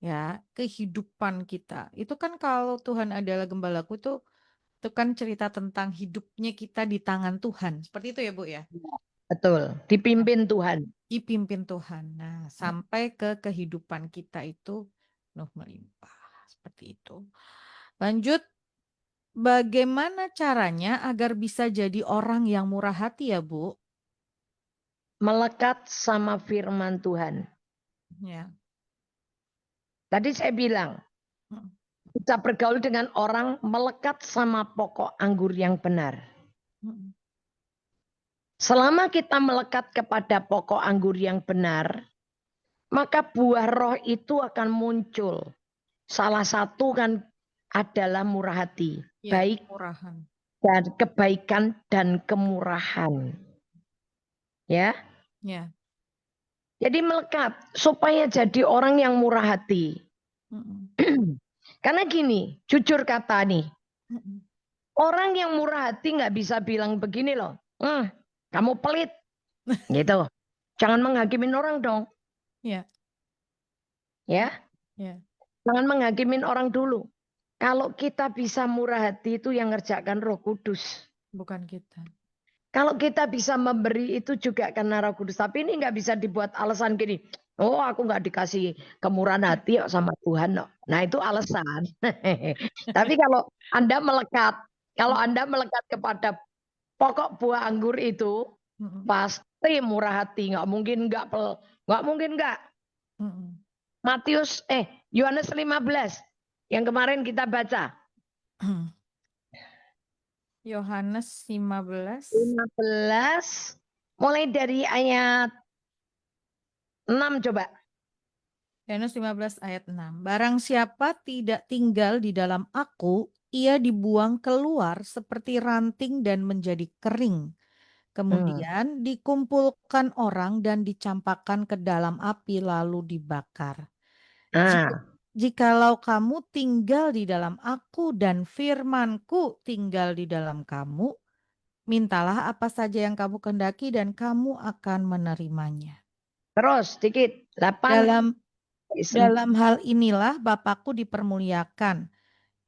Ya, kehidupan kita. Itu kan kalau Tuhan adalah gembalaku itu kan cerita tentang hidupnya kita di tangan Tuhan. Seperti itu ya, Bu ya? Betul, dipimpin Tuhan. Dipimpin Tuhan. Nah, sampai ke kehidupan kita itu penuh melimpah. Seperti itu. Lanjut, bagaimana caranya agar bisa jadi orang yang murah hati ya, Bu? Melekat sama firman Tuhan. Ya. Tadi saya bilang, Mm, kita bergaul dengan orang melekat sama pokok anggur yang benar. mm, Selama kita melekat kepada pokok anggur yang benar, maka buah roh itu akan muncul. Salah satu kan adalah murah hati, ya, baik murahan. dan kebaikan dan kemurahan. Ya, Ya. jadi melekat supaya jadi orang yang murah hati. Mm, Karena gini, jujur kata nih, mm, orang yang murah hati nggak bisa bilang begini loh, kamu pelit, Gitu. Jangan menghakimin orang dong, Iya, ya. iya, Jangan menghakimin orang dulu. Kalau kita bisa murah hati itu yang ngerjakan Roh Kudus. bukan kita. Kalau kita bisa memberi itu juga karena Roh Kudus. Tapi ini nggak bisa dibuat alasan gini. Oh, aku nggak dikasih kemurahan hati kok sama Tuhan. Kok. Nah, itu alasan. Tapi kalau Anda melekat kepada pokok buah anggur itu, Mm-mm, pasti murah hati. Nggak mungkin nggak mungkin nggak. mm-mm. Yohanes 15 yang kemarin kita baca. Yohanes 15. 15 mulai dari ayat 6 coba. Yohanes 15 ayat 6. Barang siapa tidak tinggal di dalam aku, ia dibuang keluar seperti ranting dan menjadi kering. Hmm. Kemudian dikumpulkan orang dan dicampakkan ke dalam api lalu dibakar. Jika, Nah, jikalau kamu tinggal di dalam aku dan firmanku tinggal di dalam kamu, mintalah apa saja yang kamu kehendaki dan kamu akan menerimanya. terus dikit 8 Dalam Dalam hal inilah Bapakku dipermuliakan,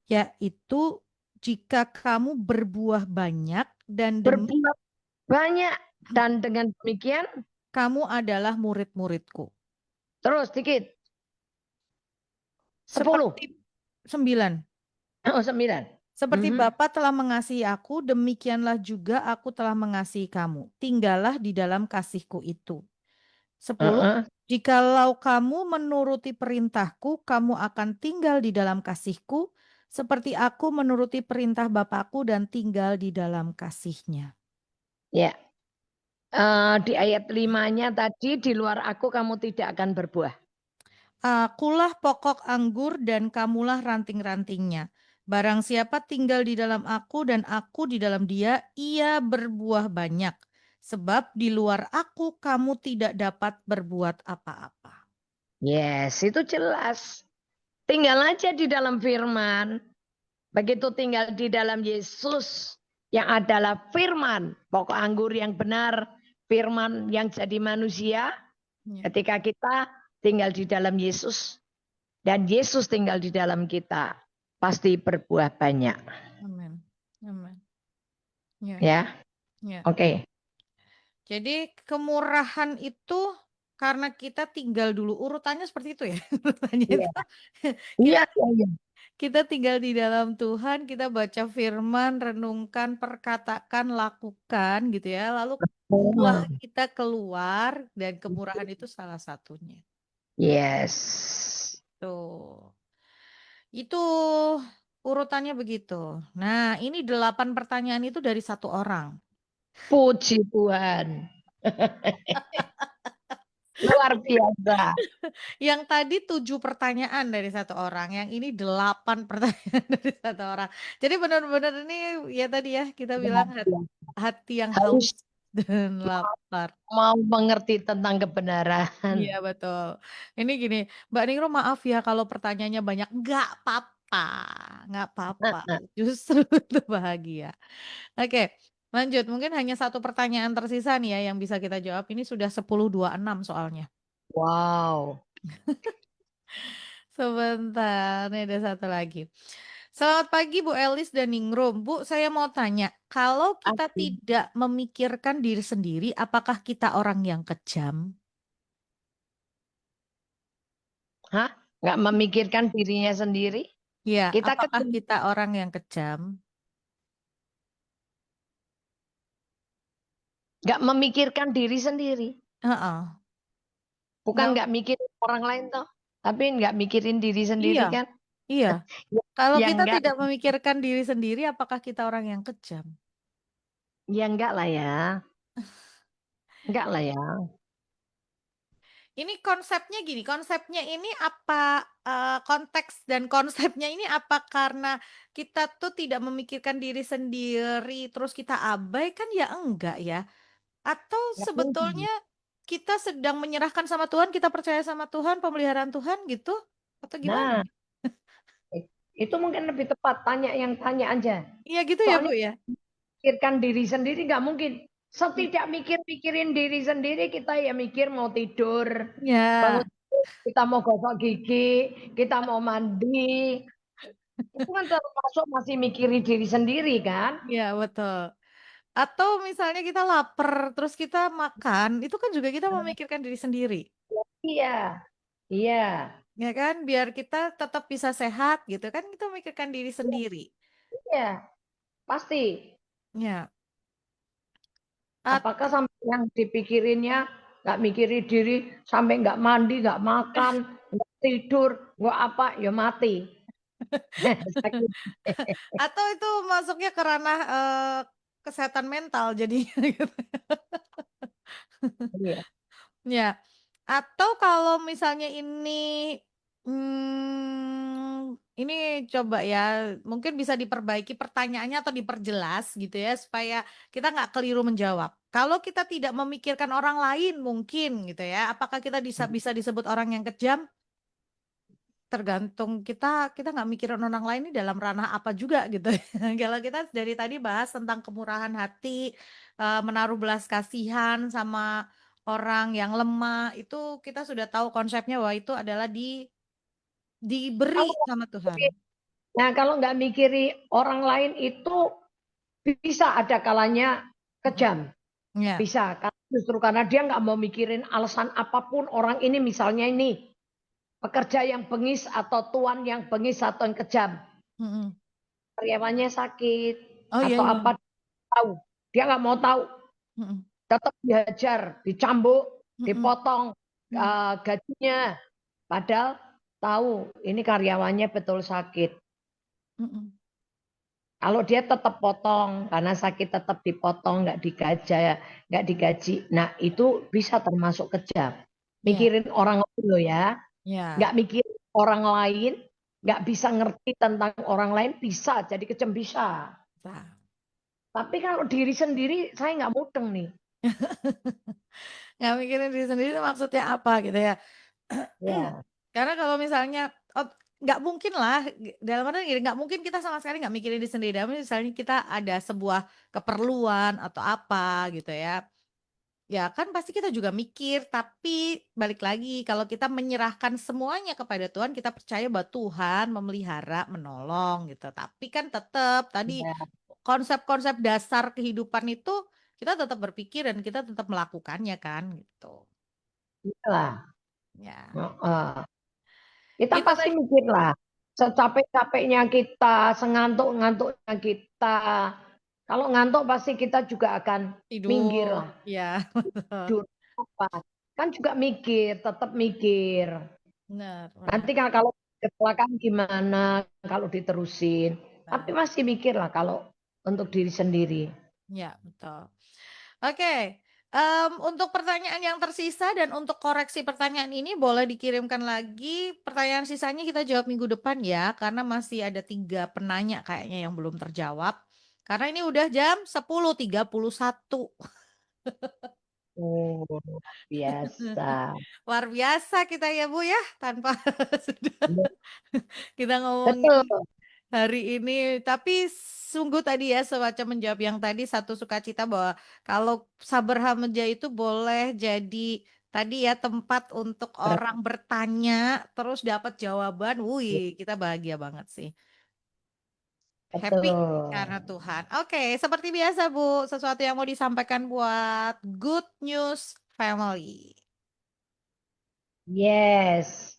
yaitu jika kamu berbuah banyak dan berbuat banyak dan dengan demikian kamu adalah murid-muridku. terus dikit 10. Seperti 9. Oh, 9. Seperti Mhm. Bapa telah mengasihi aku, demikianlah juga aku telah mengasihi kamu. Tinggallah di dalam kasihku itu. 10. Heeh. Jikalau kamu menuruti perintahku, kamu akan tinggal di dalam kasihku, seperti aku menuruti perintah Bapakku dan tinggal di dalam kasihnya. Ya. Di ayat 5-nya tadi di luar aku kamu tidak akan berbuah. Akulah pokok anggur dan kamulah ranting-rantingnya. Barang siapa tinggal di dalam aku dan aku di dalam dia, ia berbuah banyak. Sebab di luar aku kamu tidak dapat berbuat apa-apa. Yes, itu jelas. Tinggal aja di dalam firman. Begitu tinggal di dalam Yesus yang adalah firman, pokok anggur yang benar, firman yang jadi manusia, Ya, ketika kita tinggal di dalam Yesus dan Yesus tinggal di dalam kita, pasti berbuah banyak. amin. Amin. Ya, Ya, ya. oke. Jadi kemurahan itu karena kita tinggal dulu urutannya seperti itu ya. Urutannya Iya, itu iya, kita iya. Iya. kita tinggal di dalam Tuhan, kita baca firman, renungkan, perkatakan, lakukan gitu ya. Lalu buah Oh, kita keluar dan kemurahan itu salah satunya. yes. Tuh. Itu urutannya begitu. Nah, ini 8 pertanyaan itu dari satu orang. Puji Tuhan. Luar biasa. Yang tadi 7 pertanyaan dari satu orang, yang ini 8 pertanyaan dari satu orang. Jadi benar-benar ini ya tadi ya kita bilang Luar biasa. hati yang Harus haus dan lapar. mau mengerti tentang kebenaran. Iya betul. Ini gini, Mbak Ningrum maaf ya kalau pertanyaannya banyak. Nggak apa-apa, nggak apa-apa. Justru itu bahagia. Oke, lanjut. Mungkin hanya satu pertanyaan tersisa nih ya yang bisa kita jawab. Ini sudah 10.26 soalnya. Wow. Sebentar, nih ada satu lagi. Selamat pagi Bu Elis dan Ningrum. Bu, saya mau tanya, kalau kita tidak memikirkan diri sendiri, apakah kita orang yang kejam? Hah? Nggak memikirkan dirinya sendiri? Ya, Kita apakah kejam. kita orang yang kejam? Nggak memikirkan diri sendiri. Heeh. Bukan Nggak, nggak mikir orang lain toh. Tapi nggak mikirin diri iya, sendiri kan? iya. Ya, Kalau ya kita enggak. tidak memikirkan diri sendiri, apakah kita orang yang kejam? Ya enggak lah ya. Enggak lah ya. Ini konsepnya gini, konsepnya ini apa konteks dan konsepnya ini apa karena kita tuh tidak memikirkan diri sendiri terus kita abai kan ya enggak ya? Atau Nggak mungkin. sebetulnya kita sedang menyerahkan sama Tuhan, kita percaya sama Tuhan, pemeliharaan Tuhan gitu? Atau gimana? Nah, itu mungkin lebih tepat tanya yang tanya aja. Iya gitu ya Bu Soalnya ya? memikirkan diri sendiri nggak mungkin. Setidak mikir-mikirin diri sendiri, kita ya mikir mau tidur, bangun Ya, kita mau gosok gigi, kita mau mandi. Itu kan termasuk masih mikirin diri sendiri kan? ya betul. Atau misalnya kita lapar, terus kita makan, itu kan juga kita memikirkan diri sendiri. Iya, iya, Ya kan, biar kita tetap bisa sehat gitu kan, kita memikirkan diri sendiri. iya, pasti. Ya. At- Apakah sampai yang dipikirinnya nggak mikirin diri, sampai nggak mandi, nggak makan, nggak tidur, nggak apa, ya mati. Sakit. Atau itu masuknya ke ranah kesehatan mental jadi gitu. Iya. Ya. Atau kalau misalnya ini coba ya, mungkin bisa diperbaiki pertanyaannya atau diperjelas gitu ya, supaya kita nggak keliru menjawab. Kalau kita tidak memikirkan orang lain mungkin gitu ya, apakah kita bisa disebut orang yang kejam? Tergantung kita nggak mikirin orang lain ini dalam ranah apa juga gitu. Kalau kita dari tadi bahas tentang kemurahan hati, menaruh belas kasihan sama orang yang lemah, itu kita sudah tahu konsepnya bahwa itu adalah diberi Kalau sama Tuhan. Nah, kalau nggak mikiri orang lain itu bisa ada kalanya Mm-mm. kejam. Ya. Bisa, justru karena dia nggak mau mikirin alasan apapun orang ini, misalnya ini pekerja yang bengis atau tuan yang bengis atau yang kejam. Mm-mm. Karyawannya sakit Oh iya atau iya. apa tahu. Dia nggak mau tahu, Mm-mm. tetap dihajar, dicambuk, Mm-mm. dipotong Mm-mm. gajinya. Padahal tahu ini karyawannya betul sakit. Mm-mm. Kalau dia tetap potong karena sakit tetap dipotong, nggak digaji. Nah itu bisa termasuk kejam. Ya, Mikirin orang lain loh ya, nggak ya. mikirin orang lain, nggak Mm-mm. bisa ngerti tentang orang lain bisa jadi kejam bisa. Nah. Tapi kalau diri sendiri saya nggak mudeng nih. Nggak mikirin diri sendiri itu maksudnya apa gitu ya. Ya, Karena kalau misalnya oh, nggak mungkin lah dalam artian gini, nggak mungkin kita sama sekali nggak mikirin diri sendiri. Dalam misalnya kita ada sebuah keperluan atau apa gitu ya. Ya kan pasti kita juga mikir, tapi balik lagi kalau kita menyerahkan semuanya kepada Tuhan, kita percaya bahwa Tuhan memelihara, menolong gitu. Tapi kan tetap tadi ya, konsep-konsep dasar kehidupan itu kita tetap berpikir dan kita tetap melakukannya kan gitu. iyalah. Ya. Heeh. Kita Itu pasti tadi mikir lah. Secapek-capeknya kita, sengantuk-ngantuknya kita. Kalau ngantuk pasti kita juga akan minggir tidur. lah. Ya, betul. Tidur apa? Kan juga mikir, tetap mikir. Benar, benar. Nanti kalau kecelakaan gimana kalau diterusin. Tapi Nah, masih mikir lah kalau untuk diri sendiri. ya, betul. Oke, untuk pertanyaan yang tersisa dan untuk koreksi pertanyaan ini boleh dikirimkan lagi. Pertanyaan sisanya kita jawab minggu depan ya, karena masih ada 3 penanya kayaknya yang belum terjawab. Karena ini udah jam 10:31. Oh, luar biasa. Luar biasa kita ya Bu ya, tanpa sudah Iya, kita ngomongin betul. hari ini. Tapi sungguh tadi ya semacam menjawab yang tadi satu sukacita bahwa kalau Saber Hamja itu boleh jadi tadi ya tempat untuk orang bertanya terus dapat jawaban. Wih, kita bahagia banget sih. Happy karena Betul. Tuhan. Oke, seperti biasa Bu, sesuatu yang mau disampaikan buat Good News Family. Yes.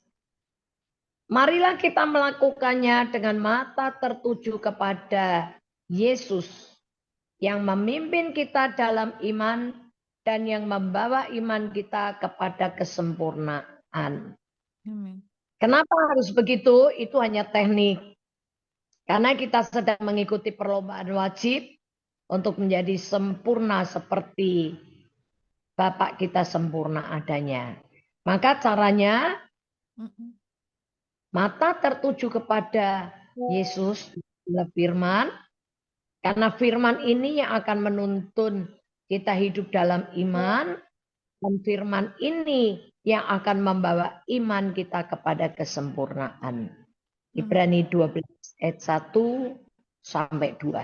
Marilah kita melakukannya dengan mata tertuju kepada Yesus yang memimpin kita dalam iman dan yang membawa iman kita kepada kesempurnaan. Amin. Kenapa harus begitu? Itu hanya teknik. Karena kita sedang mengikuti perlombaan wajib untuk menjadi sempurna seperti Bapak kita sempurna adanya. Maka caranya Mm-mm. mata tertuju kepada Yesus, firman, karena firman ini yang akan menuntun kita hidup dalam iman, dan firman ini yang akan membawa iman kita kepada kesempurnaan. Amin. Ibrani 12 ayat 1 sampai 2.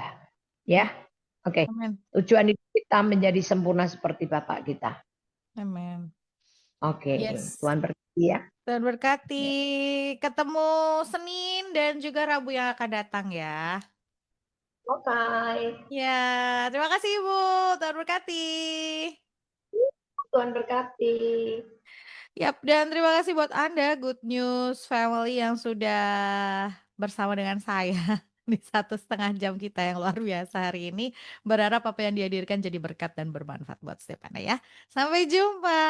Ya, Ya. Oke, Amin. tujuan hidup kita menjadi sempurna seperti Bapak kita. Amin. Oke, Yes. Tuhan berkati ya. Tuhan berkati. Ya. Ketemu Senin dan juga Rabu yang akan datang ya. Oke, Ya, terima kasih Ibu. Tuhan berkati. Tuhan berkati. Yap, dan terima kasih buat Anda, Good News Family yang sudah bersama dengan saya di 1,5 jam kita yang luar biasa hari ini. Berharap apa yang dihadirkan jadi berkat dan bermanfaat buat setiap Anda ya. Sampai jumpa.